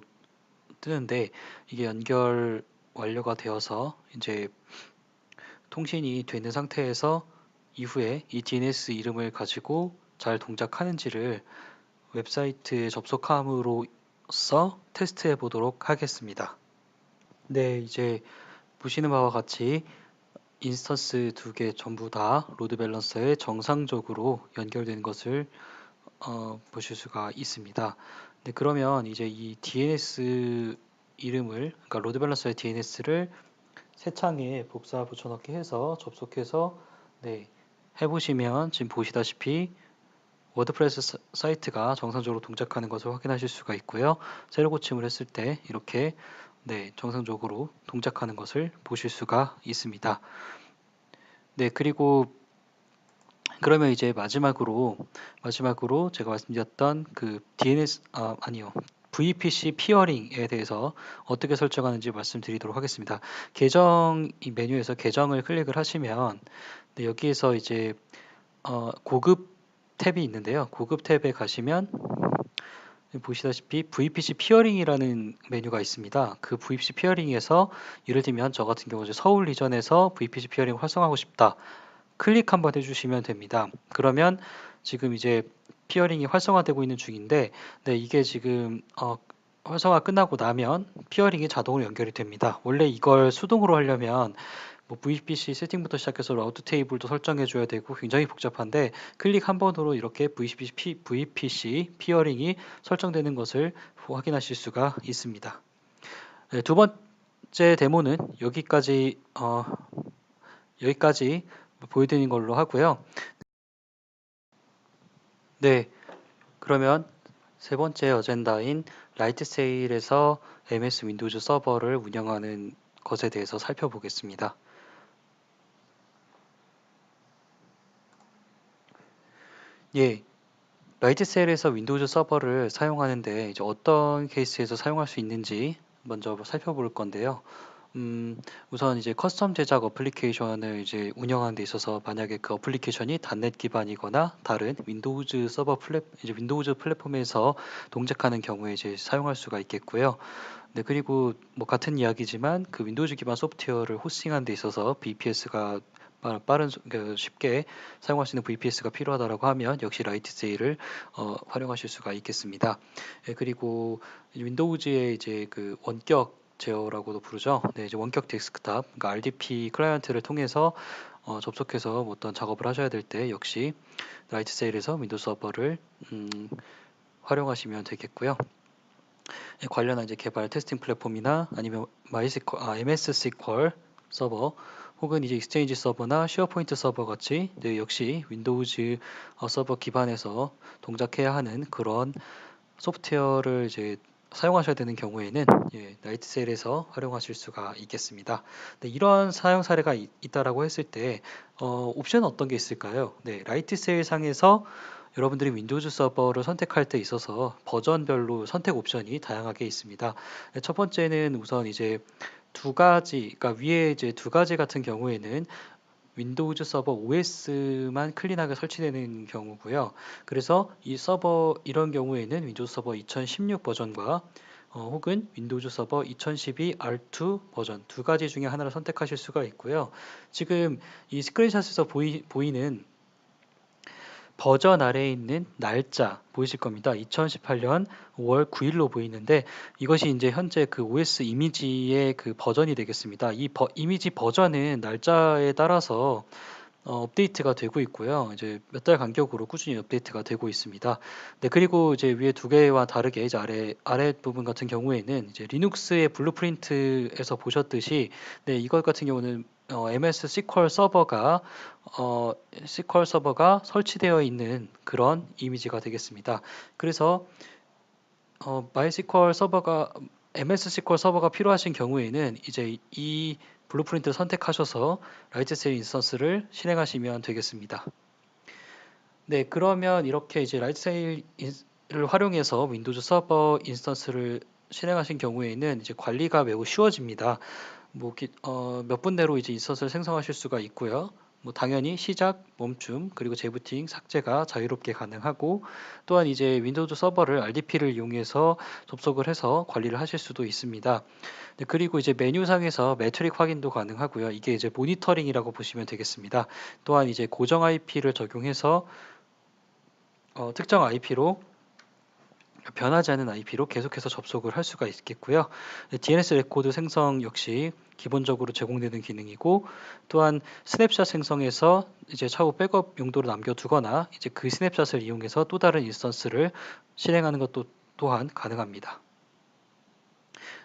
[SPEAKER 1] 뜨는데 이게 연결 완료가 되어서 이제 통신이 되는 상태에서 이후에 이 DNS 이름을 가지고 잘 동작하는지를 웹사이트에 접속함으로써 테스트해 보도록 하겠습니다. 네, 이제 보시는 바와 같이 인스턴스 두 개 전부 다 로드 밸런서에 정상적으로 연결된 것을 보실 수가 있습니다. 네, 그러면 이제 이 DNS 이름을, 그러니까 로드 밸런서의 DNS를 새 창에 복사 붙여넣기 해서 접속해서 네, 해보시면 지금 보시다시피 워드프레스 사이트가 정상적으로 동작하는 것을 확인하실 수가 있고요. 새로 고침을 했을 때 이렇게 네, 정상적으로 동작하는 것을 보실 수가 있습니다. 네, 그리고 그러면 이제 마지막으로 제가 말씀드렸던 그 DNS 아니요. VPC 피어링에 대해서 어떻게 설정하는지 말씀드리도록 하겠습니다. 계정 이 메뉴에서 계정을 클릭을 하시면 네, 여기에서 이제 고급 탭이 있는데요. 고급 탭에 가시면 보시다시피 VPC 피어링이라는 메뉴가 있습니다. 그 VPC 피어링에서 예를 들면 저 같은 경우 이제 서울 리전에서 VPC 피어링 활성화하고 싶다. 클릭 한번 해주시면 됩니다. 그러면 지금 이제 피어링이 활성화되고 있는 중인데, 네, 이게 지금 활성화 끝나고 나면 피어링이 자동으로 연결이 됩니다. 원래 이걸 수동으로 하려면 뭐 VPC 세팅부터 시작해서 라우트 테이블도 설정해 줘야 되고 굉장히 복잡한데 클릭 한 번으로 이렇게 VPC 피어링이 설정되는 것을 확인하실 수가 있습니다. 네, 두 번째 데모는 여기까지 보여드리는 걸로 하고요. 네, 그러면 세 번째 어젠다인 라이트 세일에서 MS 윈도우즈 서버를 운영하는 것에 대해서 살펴보겠습니다. 예, 라이트 세일에서 윈도우즈 서버를 사용하는데 이제 어떤 케이스에서 사용할 수 있는지 먼저 살펴볼 건데요. 우선 이제 커스텀 제작 어플리케이션을 이제 운영하는 데 있어서 만약에 그 어플리케이션이 .NET 기반이거나 다른 윈도우즈 플랫폼에서 동작하는 경우에 이제 사용할 수가 있겠고요. 네, 그리고 뭐 같은 이야기지만 그 윈도우즈 기반 소프트웨어를 호스팅하는 데 있어서 VPS가 쉽게 사용할 수 있는 VPS가 필요하다라고 하면 역시 라이트 세일을 활용하실 수가 있겠습니다. 예, 그리고 윈도우즈의 이제 그 원격 제어라고도 부르죠. 네, 이제 원격 데스크탑, 그러니까 RDP 클라이언트를 통해서 접속해서 어떤 작업을 하셔야 될 때 역시 라이트 세일에서 윈도우 서버를 활용하시면 되겠고요. 예, 관련한 이제 개발 테스팅 플랫폼이나 아니면 MS SQL 서버 혹은 이제 익스체인지 서버나 쉐어포인트 서버 같이 네, 역시 윈도우즈 서버 기반에서 동작해야 하는 그런 소프트웨어를 이제 사용하셔야 되는 경우에는 예, 나이트셀에서 활용하실 수가 있겠습니다. 네, 이러한 사용 사례가 있다라고 했을 때 옵션은 어떤 게 있을까요? 네, 라이트셀 상에서 여러분들이 윈도우즈 서버를 선택할 때 있어서 버전별로 선택 옵션이 다양하게 있습니다. 네, 첫 번째는 우선 이제 두 가지, 그러니까 위에 이제 두 가지 같은 경우에는 윈도우즈 서버 OS만 클린하게 설치되는 경우고요. 그래서 이 서버 이런 경우에는 윈도우 서버 2016 버전과 혹은 윈도우즈 서버 2012 R2 버전 두 가지 중에 하나를 선택하실 수가 있고요. 지금 이 스크린샷에서 보이는 버전 아래에 있는 날짜 보이실 겁니다. 2018년 5월 9일로 보이는데 이것이 이제 현재 그 OS 이미지의 그 버전이 되겠습니다. 이 이미지 버전은 날짜에 따라서 업데이트가 되고 있고요. 이제 몇 달 간격으로 꾸준히 업데이트가 되고 있습니다. 네, 그리고 이제 위에 두 개와 다르게 이제 아래 부분 같은 경우에는 이제 리눅스의 블루프린트에서 보셨듯이 네, 이것 같은 경우는 MS SQL 서버가 설치되어 있는 그런 이미지가 되겠습니다. 그래서 MySQL 서버가 MS SQL 서버가 필요하신 경우에는 이제 이 블루프린트를 선택하셔서 라이트세일 인스턴스를 실행하시면 되겠습니다. 네, 그러면 이렇게 이제 라이트세일을 활용해서 윈도우즈 서버 인스턴스를 실행하신 경우에는 이제 관리가 매우 쉬워집니다. 몇 분대로 이제 인스턴스를 생성하실 수가 있고요. 당연히 시작, 멈춤, 그리고 재부팅, 삭제가 자유롭게 가능하고 또한 이제 윈도우즈 서버를 RDP를 이용해서 접속을 해서 관리를 하실 수도 있습니다. 네, 그리고 이제 메뉴상에서 매트릭 확인도 가능하고요. 이게 이제 모니터링이라고 보시면 되겠습니다. 또한 이제 고정 IP를 적용해서 특정 IP로 변하지 않는 IP로 계속해서 접속을 할 수가 있겠고요. DNS 레코드 생성 역시 기본적으로 제공되는 기능이고 또한 스냅샷 생성해서 이제 차후 백업 용도로 남겨두거나 이제 그 스냅샷을 이용해서 또 다른 인스턴스를 실행하는 것도 또한 가능합니다.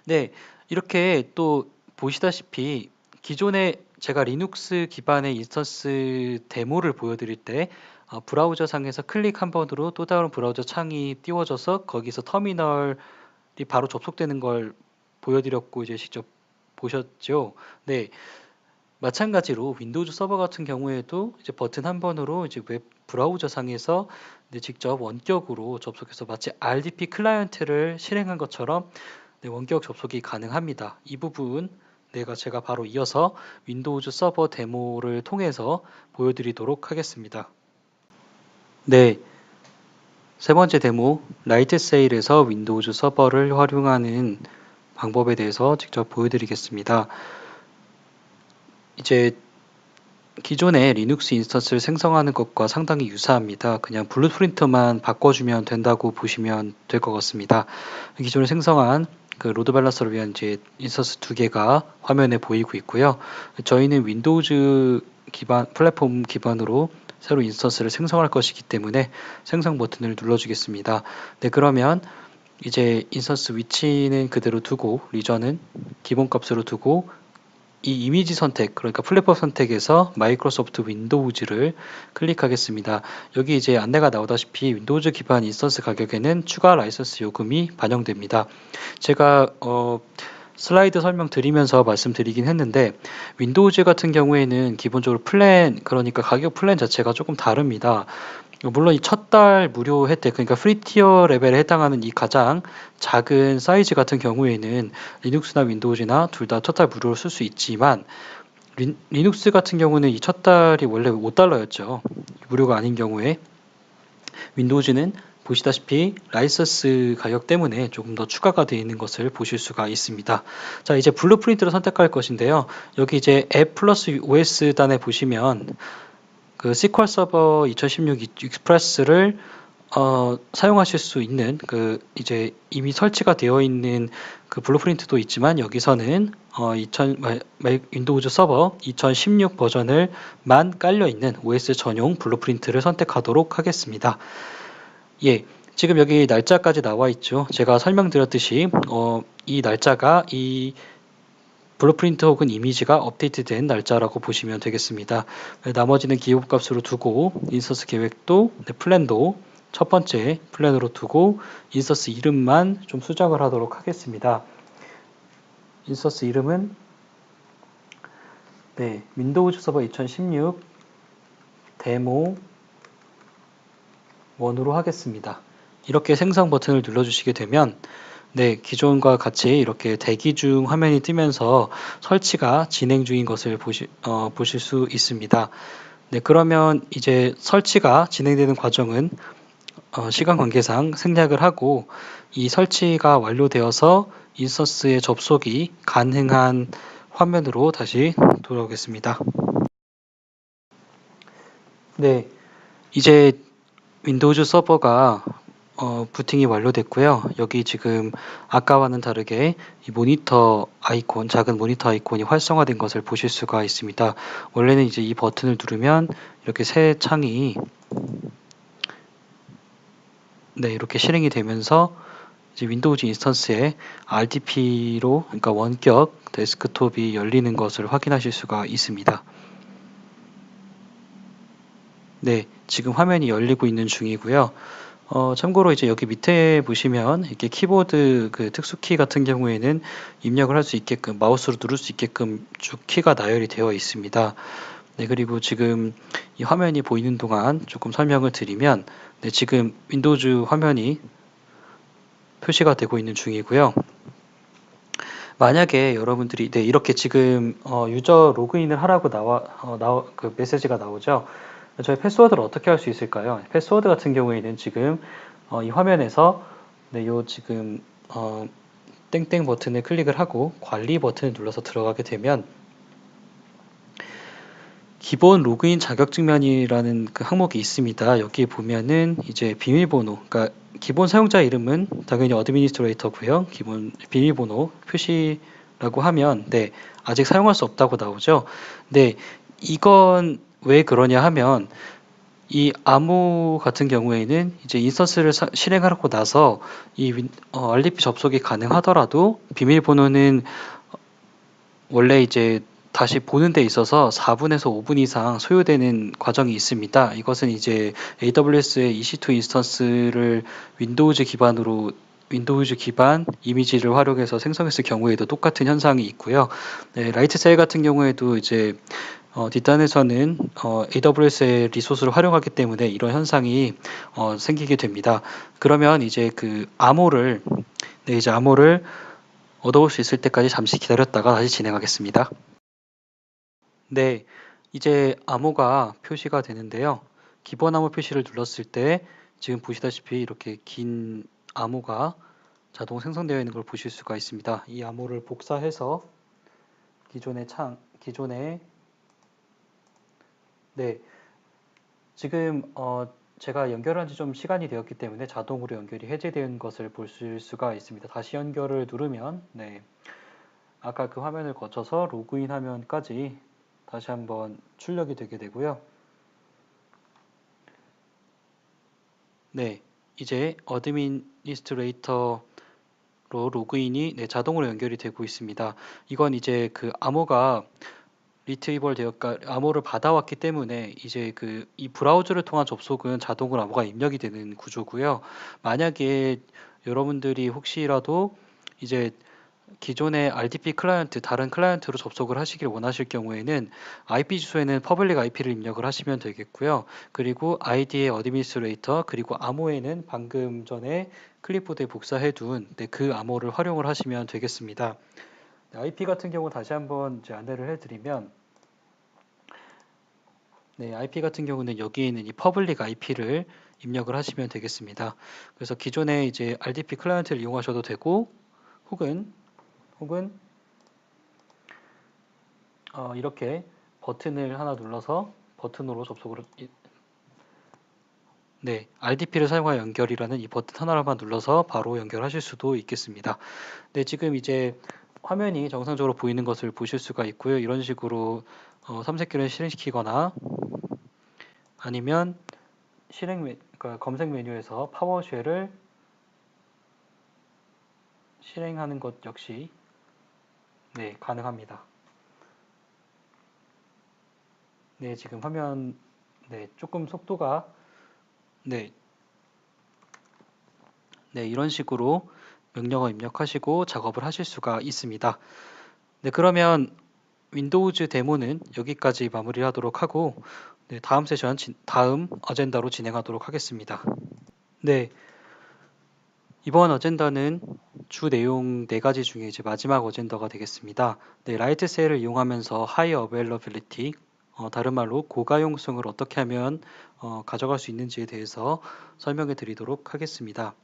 [SPEAKER 1] 네, 이렇게 또 보시다시피 기존에 제가 리눅스 기반의 인스턴스 데모를 보여드릴 때 브라우저 상에서 클릭 한 번으로 또 다른 브라우저 창이 띄워져서 거기서 터미널이 바로 접속되는 걸 보여드렸고 이제 직접 보셨죠. 네, 마찬가지로 윈도우즈 서버 같은 경우에도 이제 버튼 한 번으로 이제 웹 브라우저 상에서 직접 원격으로 접속해서 마치 RDP 클라이언트를 실행한 것처럼 원격 접속이 가능합니다. 이 부분 제가 바로 이어서 윈도우즈 서버 데모를 통해서 보여드리도록 하겠습니다. 네, 세 번째 데모 라이트 세일에서 윈도우즈 서버를 활용하는 방법에 대해서 직접 보여드리겠습니다. 이제 기존의 리눅스 인스턴스를 생성하는 것과 상당히 유사합니다. 그냥 블루프린트만 바꿔주면 된다고 보시면 될 것 같습니다. 기존에 생성한 그 로드 밸런서를 위한 이제 인스턴스 두 개가 화면에 보이고 있고요. 저희는 윈도우즈 플랫폼 기반으로 새로 인스턴스를 생성할 것이기 때문에 생성 버튼을 눌러주겠습니다. 네, 그러면 이제 인스턴스 위치는 그대로 두고 리전은 기본값으로 두고 이 이미지 선택, 그러니까 플랫폼 선택에서 마이크로소프트 윈도우즈를 클릭하겠습니다. 여기 이제 안내가 나오다시피 윈도우즈 기반 인스턴스 가격에는 추가 라이선스 요금이 반영됩니다. 제가 슬라이드 설명 드리면서 말씀드리긴 했는데 윈도우즈 같은 경우에는 기본적으로 그러니까 가격 플랜 자체가 조금 다릅니다. 물론 이 첫 달 무료 혜택, 그러니까 프리티어 레벨에 해당하는 이 가장 작은 사이즈 같은 경우에는 리눅스나 윈도우즈나 둘 다 첫 달 무료로 쓸 수 있지만 리눅스 같은 경우는 이 첫 달이 원래 $5였죠. 무료가 아닌 경우에 윈도우즈는 보시다시피 라이선스 가격 때문에 조금 더 추가가 되어 있는 것을 보실 수가 있습니다. 자, 이제 블루프린트를 선택할 것인데요. 여기 이제 앱 플러스 OS 단에 보시면 그 SQL 서버 2016 익스프레스를 사용하실 수 있는 이제 이미 설치가 되어 있는 그 블루프린트도 있지만 여기서는 윈도우즈 서버 2016 버전을만 깔려 있는 OS 전용 블루프린트를 선택하도록 하겠습니다. 예, 지금 여기 날짜까지 나와 있죠. 제가 설명드렸듯이 이 날짜가 이 블루프린트 혹은 이미지가 업데이트된 날짜라고 보시면 되겠습니다. 나머지는 기호값으로 두고 인서스 계획도 플랜도 첫 번째 플랜으로 두고 인서스 이름만 좀 수정을 하도록 하겠습니다. 인서스 이름은 윈도우즈 서버 2016 데모 1으로 하겠습니다. 이렇게 생성 버튼을 눌러주시게 되면 네, 기존과 같이 이렇게 대기 중 화면이 뜨면서 설치가 진행 중인 것을 보실 수 있습니다. 네, 그러면 이제 설치가 진행되는 과정은 시간 관계상 생략을 하고 이 설치가 완료되어서 인스턴스의 접속이 가능한 화면으로 다시 돌아오겠습니다. 네, 이제 윈도우즈 서버가 부팅이 완료됐고요. 여기 지금 아까와는 다르게 이 모니터 아이콘, 작은 모니터 아이콘이 활성화된 것을 보실 수가 있습니다. 원래는 이제 이 버튼을 누르면 이렇게 새 창이 이렇게 실행이 되면서 이제 윈도우즈 인스턴스에 RDP로, 그러니까 원격 데스크톱이 열리는 것을 확인하실 수가 있습니다. 네, 지금 화면이 열리고 있는 중이고요. 참고로 이제 여기 밑에 보시면 이렇게 키보드 그 특수키 같은 경우에는 입력을 할 수 있게끔 마우스로 누를 수 있게끔 쭉 키가 나열이 되어 있습니다. 네, 그리고 지금 이 화면이 보이는 동안 조금 설명을 드리면, 네, 지금 윈도우즈 화면이 표시가 되고 있는 중이고요. 만약에 여러분들이 이렇게 지금 유저 로그인을 하라고 그 메시지가 나오죠. 저희 패스워드를 어떻게 할 수 있을까요? 패스워드 같은 경우에는 지금 이 화면에서 요 지금 땡땡 버튼을 클릭을 하고 관리 버튼을 눌러서 들어가게 되면 기본 로그인 자격증명이라는 그 항목이 있습니다. 여기 보면은 이제 비밀번호, 그러니까 기본 사용자 이름은 당연히 어드미니스트레이터고요. 기본 비밀번호 표시라고 하면 아직 사용할 수 없다고 나오죠. 네, 이건 왜 그러냐 하면 이 암호 같은 경우에는 이제 인스턴스를 실행하고 나서 이 RDP 접속이 가능하더라도 비밀번호는 원래 이제 다시 보는 데 있어서 4분에서 5분 이상 소요되는 과정이 있습니다. 이것은 이제 AWS의 EC2 인스턴스를 윈도우즈 기반 이미지를 활용해서 생성했을 경우에도 똑같은 현상이 있고요. 네, 라이트셀 같은 경우에도 이제 뒷단에서는 AWS의 리소스를 활용하기 때문에 이런 현상이 생기게 됩니다. 그러면 이제 그 암호를 얻어올 수 있을 때까지 잠시 기다렸다가 다시 진행하겠습니다. 네, 이제 암호가 표시가 되는데요. 기본 암호 표시를 눌렀을 때 지금 보시다시피 이렇게 긴 암호가 자동 생성되어 있는 걸 보실 수가 있습니다. 이 암호를 복사해서 기존의 네, 지금 제가 연결한 지 좀 시간이 되었기 때문에 자동으로 연결이 해제된 것을 보실 수가 있습니다. 다시 연결을 누르면 아까 그 화면을 거쳐서 로그인 화면까지 다시 한번 출력이 되게 되고요. 네, 이제 어드미니스트레이터로 로그인이 자동으로 연결이 되고 있습니다. 이건 이제 그 암호가 암호를 받아왔기 때문에 이제 이 브라우저를 통한 접속은 자동으로 암호가 입력이 되는 구조고요. 만약에 여러분들이 혹시라도 이제 기존의 RDP 클라이언트, 다른 클라이언트로 접속을 하시길 원하실 경우에는 IP 주소에는 퍼블릭 IP를 입력을 하시면 되겠고요. 그리고 ID의 어드미니스트레이터, 그리고 암호에는 방금 전에 클립보드에 복사해둔 그 암호를 활용을 하시면 되겠습니다. IP 같은 경우 다시 한번 이제 안내를 해드리면, IP 같은 경우는 여기에 있는 이 퍼블릭 IP를 입력을 하시면 되겠습니다. 그래서 기존에 이제 RDP 클라이언트를 이용하셔도 되고, 혹은 이렇게 버튼을 하나 눌러서 버튼으로 접속을 RDP를 사용하여 연결이라는 이 버튼 하나만 눌러서 바로 연결하실 수도 있겠습니다. 지금 이제 화면이 정상적으로 보이는 것을 보실 수가 있고요. 이런 식으로 탐색기를 실행시키거나 아니면 그러니까 검색 메뉴에서 파워쉘을 실행하는 것 역시 가능합니다. 지금 화면 조금 속도가 이런 식으로 명령어 입력하시고 작업을 하실 수가 있습니다. 그러면 윈도우즈 데모는 여기까지 마무리하도록 하고 다음 세션 다음 어젠다로 진행하도록 하겠습니다. 이번 어젠더는 주 내용 4가지 중에 이제 마지막 어젠더가 되겠습니다. 네, 라이트 세일을 이용하면서 하이 어베일러빌리티, 다른 말로 고가용성을 어떻게 하면 가져갈 수 있는지에 대해서 설명해 드리도록 하겠습니다.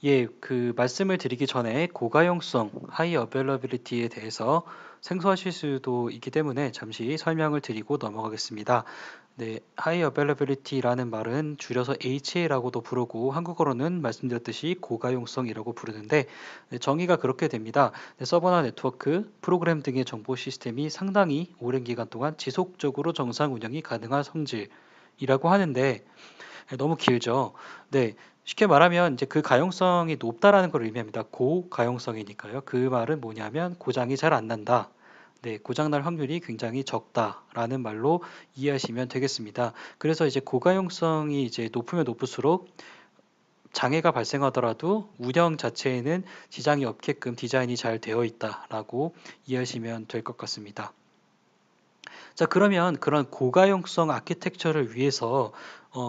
[SPEAKER 1] 예, 그 말씀을 드리기 전에 고가용성, 하이 어베일러빌리티에 대해서 생소하실 수도 있기 때문에 잠시 설명을 드리고 넘어가겠습니다. 네, High Availability라는 말은 줄여서 HA라고도 부르고 한국어로는 말씀드렸듯이 고가용성이라고 부르는데 네, 정의가 그렇게 됩니다. 네, 서버나 네트워크, 프로그램 등의 정보 시스템이 상당히 오랜 기간 동안 지속적으로 정상 운영이 가능한 성질이라고 하는데 네, 너무 길죠. 네, 쉽게 말하면 이제 그 가용성이 높다라는 걸 의미합니다. 고가용성이니까요. 그 말은 뭐냐면 고장이 잘 안 난다. 네, 고장날 확률이 굉장히 적다라는 말로 이해하시면 되겠습니다. 그래서 이제 고가용성이 이제 높으면 높을수록 장애가 발생하더라도 운영 자체에는 지장이 없게끔 디자인이 잘 되어 있다라고 이해하시면 될 것 같습니다. 자, 그러면 그런 고가용성 아키텍처를 위해서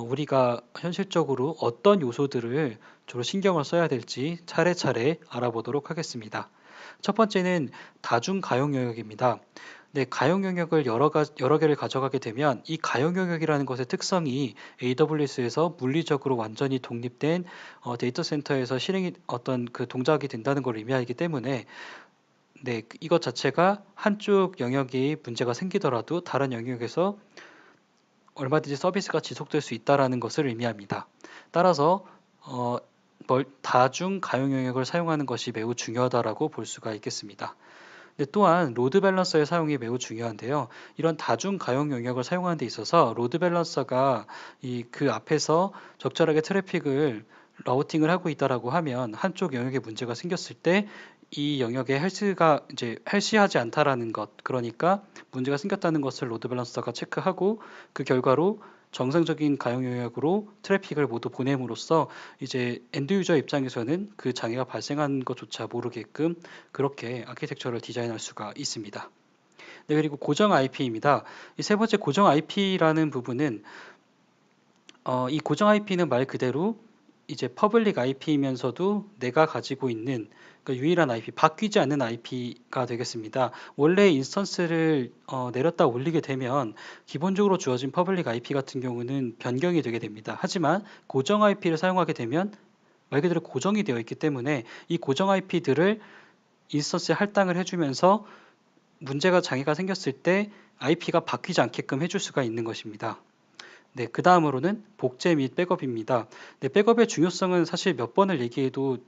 [SPEAKER 1] 우리가 현실적으로 어떤 요소들을 주로 신경을 써야 될지 차례차례 알아보도록 하겠습니다. 첫 번째는 다중 가용 영역입니다. 네, 가용 영역을 여러 개를 가져가게 되면 이 가용 영역이라는 것의 특성이 AWS에서 물리적으로 완전히 독립된 데이터 센터에서 실행이 어떤 그 동작이 된다는 걸 의미하기 때문에 네, 이것 자체가 한쪽 영역이 문제가 생기더라도 다른 영역에서 얼마든지 서비스가 지속될 수 있다라는 것을 의미합니다. 따라서 다중 가용 영역을 사용하는 것이 매우 중요하다라고 볼 수가 있겠습니다. 네, 또한 로드 밸런서의 사용이 매우 중요한데요. 이런 다중 가용 영역을 사용하는 데 있어서 로드 밸런서가 그 앞에서 적절하게 트래픽을 라우팅을 하고 있다라고 하면 한쪽 영역에 문제가 생겼을 때 이 영역에 헬스가 이제 헬시하지 않다라는 것, 그러니까 문제가 생겼다는 것을 로드 밸런서가 체크하고 그 결과로 정상적인 가용 영역으로 트래픽을 모두 보냄으로써 이제 엔드 유저 입장에서는 그 장애가 발생한 것조차 모르게끔 그렇게 아키텍처를 디자인할 수가 있습니다. 네, 그리고 고정 IP입니다. 이 세 번째 고정 IP라는 부분은 이 고정 IP는 말 그대로 이제 퍼블릭 IP이면서도 내가 가지고 있는 그 유일한 IP, 바뀌지 않는 IP가 되겠습니다. 원래 인스턴스를 내렸다 올리게 되면 기본적으로 주어진 퍼블릭 IP 같은 경우는 변경이 되게 됩니다. 하지만 고정 IP를 사용하게 되면 말 그대로 고정이 되어 있기 때문에 이 고정 IP들을 인스턴스에 할당을 해주면서 문제가 장애가 생겼을 때 IP가 바뀌지 않게끔 해줄 수가 있는 것입니다. 네, 그 다음으로는 복제 및 백업입니다. 네, 백업의 중요성은 사실 몇 번을 얘기해도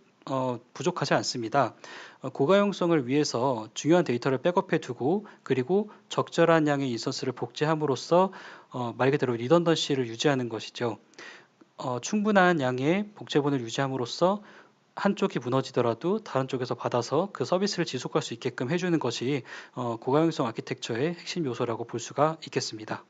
[SPEAKER 1] 부족하지 않습니다. 고가용성을 위해서 중요한 데이터를 백업해 두고 그리고 적절한 양의 인스턴스를 복제함으로써 말 그대로 리던던시를 유지하는 것이죠. 충분한 양의 복제본을 유지함으로써 한쪽이 무너지더라도 다른 쪽에서 받아서 그 서비스를 지속할 수 있게끔 해주는 것이 고가용성 아키텍처의 핵심 요소라고 볼 수가 있겠습니다.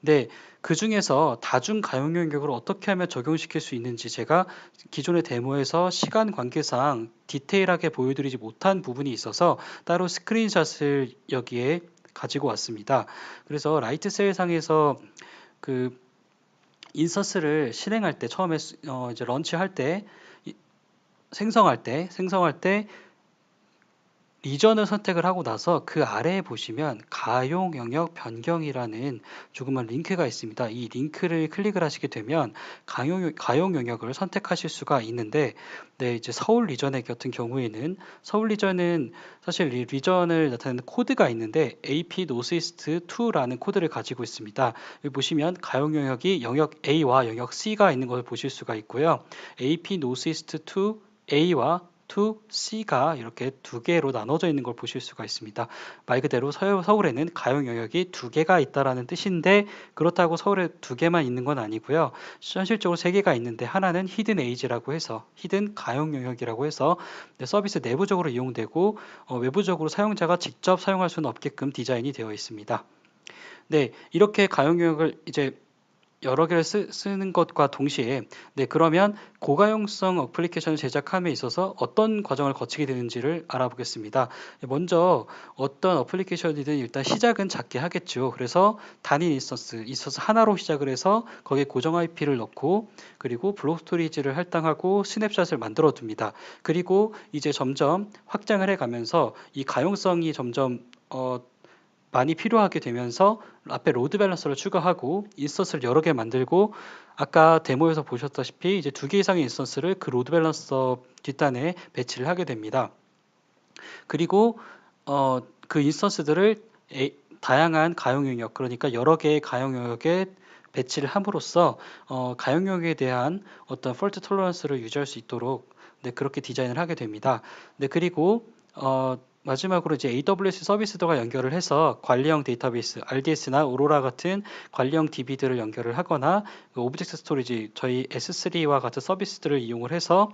[SPEAKER 1] 네, 그 중에서 다중 가용 영역을 어떻게 하면 적용시킬 수 있는지 제가 기존의 데모에서 시간 관계상 디테일하게 보여드리지 못한 부분이 있어서 따로 스크린샷을 여기에 가지고 왔습니다. 그래서 라이트 셀상에서 그 인서스를 실행할 때 처음에 이제 런치할 때 생성할 때 리전을 선택을 하고 나서 그 아래에 보시면 가용 영역 변경이라는 조그만 링크가 있습니다. 이 링크를 클릭을 하시게 되면 가용 영역을 선택하실 수가 있는데, 네, 이제 서울 리전의 같은 경우에는 서울 리전은 사실 이 리전을 나타내는 코드가 있는데 AP 노스이스트 2라는 코드를 가지고 있습니다. 여기 보시면 가용 영역이 영역 A와 영역 C가 있는 것을 보실 수가 있고요. AP 노스이스트 2 A와 to C가 이렇게 두 개로 나눠져 있는 걸 보실 수가 있습니다. 말 그대로 서울에는 가용 영역이 두 개가 있다라는 뜻인데 그렇다고 서울에 두 개만 있는 건 아니고요. 현실적으로 세 개가 있는데 하나는 히든 에이지라고 해서 히든 가용 영역이라고 해서 서비스 내부적으로 이용되고 외부적으로 사용자가 직접 사용할 수는 없게끔 디자인이 되어 있습니다. 네, 이렇게 가용 영역을 이제 여러 개를 쓰는 것과 동시에 그러면 고가용성 어플리케이션을 제작함에 있어서 어떤 과정을 거치게 되는지를 알아보겠습니다. 먼저 어떤 어플리케이션이든 일단 시작은 작게 하겠죠. 그래서 단일 인스턴스 하나로 시작을 해서 거기에 고정 IP를 넣고 그리고 블록 스토리지를 할당하고 스냅샷을 만들어 둡니다. 그리고 이제 점점 확장을 해가면서 이 가용성이 점점 많이 필요하게 되면서 앞에 로드 밸런서를 추가하고 인스턴스를 여러 개 만들고 아까 데모에서 보셨다시피 이제 2개 이상의 인스턴스를 그 로드 밸런서 뒷단에 배치를 하게 됩니다. 그리고 그 인스턴스들을 다양한 가용 영역, 그러니까 여러 개의 가용 영역에 배치를 함으로써 가용 영역에 대한 어떤 폴트 톨러런스를 유지할 수 있도록 그렇게 디자인을 하게 됩니다. 그리고 마지막으로 이제 AWS 서비스들과 연결을 해서 관리형 데이터베이스, RDS나 오로라 같은 관리형 DB들을 연결을 하거나 오브젝트 스토리지, 저희 S3와 같은 서비스들을 이용을 해서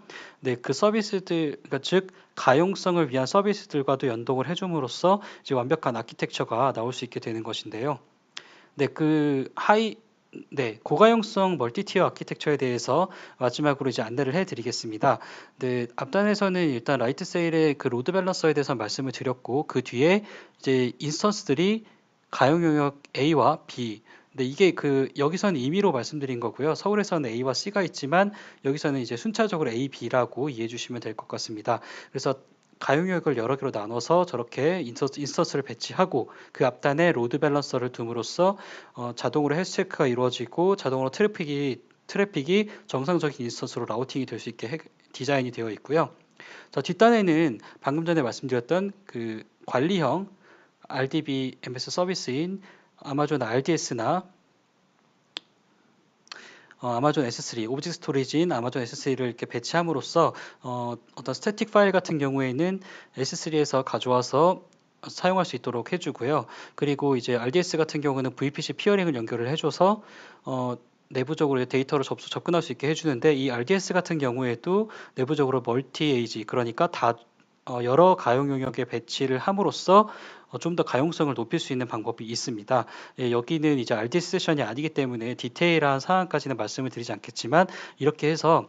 [SPEAKER 1] 그 서비스들, 그러니까 즉 가용성을 위한 서비스들과도 연동을 해줌으로써 이제 완벽한 아키텍처가 나올 수 있게 되는 것인데요. 고가용성 멀티티어 아키텍처에 대해서 마지막으로 이제 안내를 해드리겠습니다. 앞단에서는 일단 라이트 세일의 그 로드 밸런서에 대해서 말씀을 드렸고 그 뒤에 이제 인스턴스들이 가용 영역 A와 B. 이게 여기서는 임의로 말씀드린 거고요. 서울에서는 A와 C가 있지만 여기서는 이제 순차적으로 A, B라고 이해해 주시면 될 것 같습니다. 그래서 가용 영역을 여러 개로 나눠서 저렇게 인스턴스를 배치하고 그 앞단에 로드 밸런서를 둠으로써 자동으로 헬스 체크가 이루어지고 자동으로 트래픽이 정상적인 인스턴스로 라우팅이 될 수 있게 디자인이 되어 있고요. 자, 뒷단에는 방금 전에 말씀드렸던 그 관리형 RDB MS 서비스인 아마존 RDS나 아마존 S3, 오브젝트 스토리지인 아마존 S3를 이렇게 배치함으로써 어떤 스태틱 파일 같은 경우에는 S3에서 가져와서 사용할 수 있도록 해주고요. 그리고 이제 RDS 같은 경우는 VPC 피어링을 연결을 해줘서 내부적으로 데이터로 접근할 수 있게 해주는데 이 RDS 같은 경우에도 내부적으로 멀티 에이지, 그러니까 여러 가용 영역에 배치를 함으로써 좀 더 가용성을 높일 수 있는 방법이 있습니다. 여기는 이제 RDS 세션이 아니기 때문에 디테일한 사항까지는 말씀을 드리지 않겠지만 이렇게 해서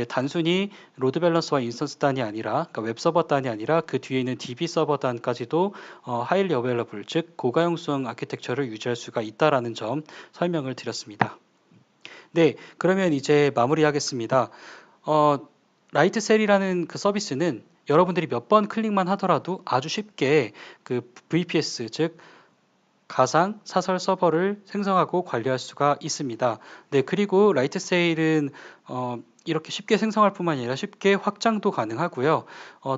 [SPEAKER 1] 단순히 로드 밸런스와 인스턴스 단이 아니라 그러니까 웹 서버 단이 아니라 그 뒤에 있는 DB 서버 단까지도 하일리 어웨일러블, 즉 고가용성 아키텍처를 유지할 수가 있다라는 점 설명을 드렸습니다. 그러면 이제 마무리하겠습니다. 라이트 셀이라는 그 서비스는 여러분들이 몇 번 클릭만 하더라도 아주 쉽게 그 VPS, 즉 가상 사설 서버를 생성하고 관리할 수가 있습니다. 그리고 라이트 세일은 이렇게 쉽게 생성할 뿐만 아니라 쉽게 확장도 가능하고요.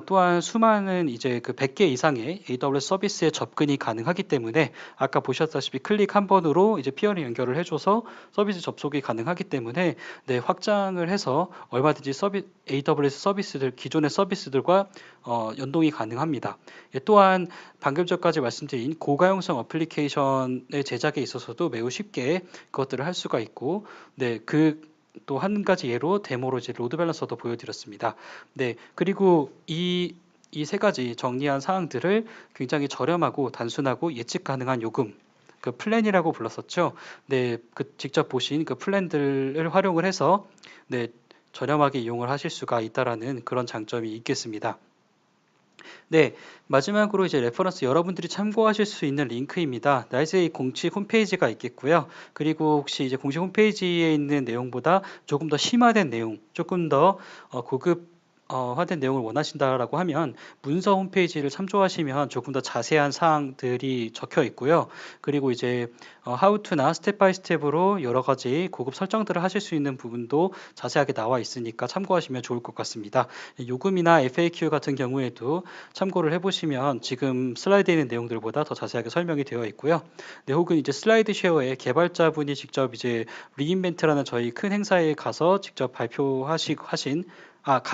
[SPEAKER 1] 또한 수많은 이제 그 100개 이상의 AWS 서비스에 접근이 가능하기 때문에 아까 보셨다시피 클릭 한 번으로 이제 피어링 연결을 해줘서 서비스 접속이 가능하기 때문에 확장을 해서 얼마든지 AWS 서비스들, 기존의 서비스들과 연동이 가능합니다. 또한 방금 전까지 말씀드린 고가용성 어플리케이션의 제작에 있어서도 매우 쉽게 그것들을 할 수가 있고, 또 한 가지 예로 데모로 이제 로드 밸런서도 보여드렸습니다. 그리고 이 세 가지 정리한 사항들을 굉장히 저렴하고 단순하고 예측 가능한 요금, 그 플랜이라고 불렀었죠. 직접 보신 그 플랜들을 활용을 해서 저렴하게 이용을 하실 수가 있다라는 그런 장점이 있겠습니다. 마지막으로 이제 레퍼런스 여러분들이 참고하실 수 있는 링크입니다. 나이스의 공식 홈페이지가 있겠고요. 그리고 혹시 이제 공식 홈페이지에 있는 내용보다 조금 더 심화된 내용, 조금 더 고급 화된 내용을 원하신다라고 하면 문서 홈페이지를 참조하시면 조금 더 자세한 사항들이 적혀 있고요. 그리고 이제 하우투나 스텝 바이 스텝으로 여러 가지 고급 설정들을 하실 수 있는 부분도 자세하게 나와 있으니까 참고하시면 좋을 것 같습니다. 요금이나 FAQ 같은 경우에도 참고를 해보시면 지금 슬라이드에 있는 내용들보다 더 자세하게 설명이 되어 있고요. 혹은 이제 슬라이드 쉐어에 개발자분이 직접 이제 리인벤트라는 저희 큰 행사에 가서 직접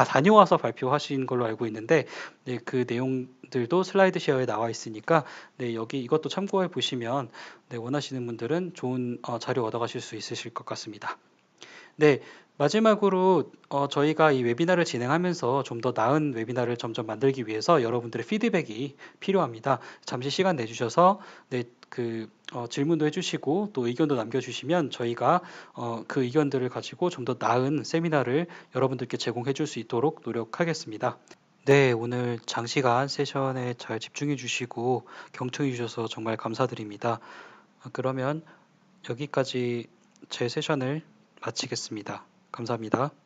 [SPEAKER 1] 다녀와서 발표하신 걸로 알고 있는데, 그 내용들도 슬라이드 쉐어에 나와 있으니까, 여기 이것도 참고해 보시면, 원하시는 분들은 좋은 자료 얻어가실 수 있으실 것 같습니다. 마지막으로 저희가 이 웨비나를 진행하면서 좀 더 나은 웨비나를 점점 만들기 위해서 여러분들의 피드백이 필요합니다. 잠시 시간 내주셔서 질문도 해주시고 또 의견도 남겨주시면 저희가 그 의견들을 가지고 좀 더 나은 세미나를 여러분들께 제공해 줄 수 있도록 노력하겠습니다. 네, 오늘 장시간 세션에 잘 집중해 주시고 경청해 주셔서 정말 감사드립니다. 그러면 여기까지 제 세션을 마치겠습니다. 감사합니다.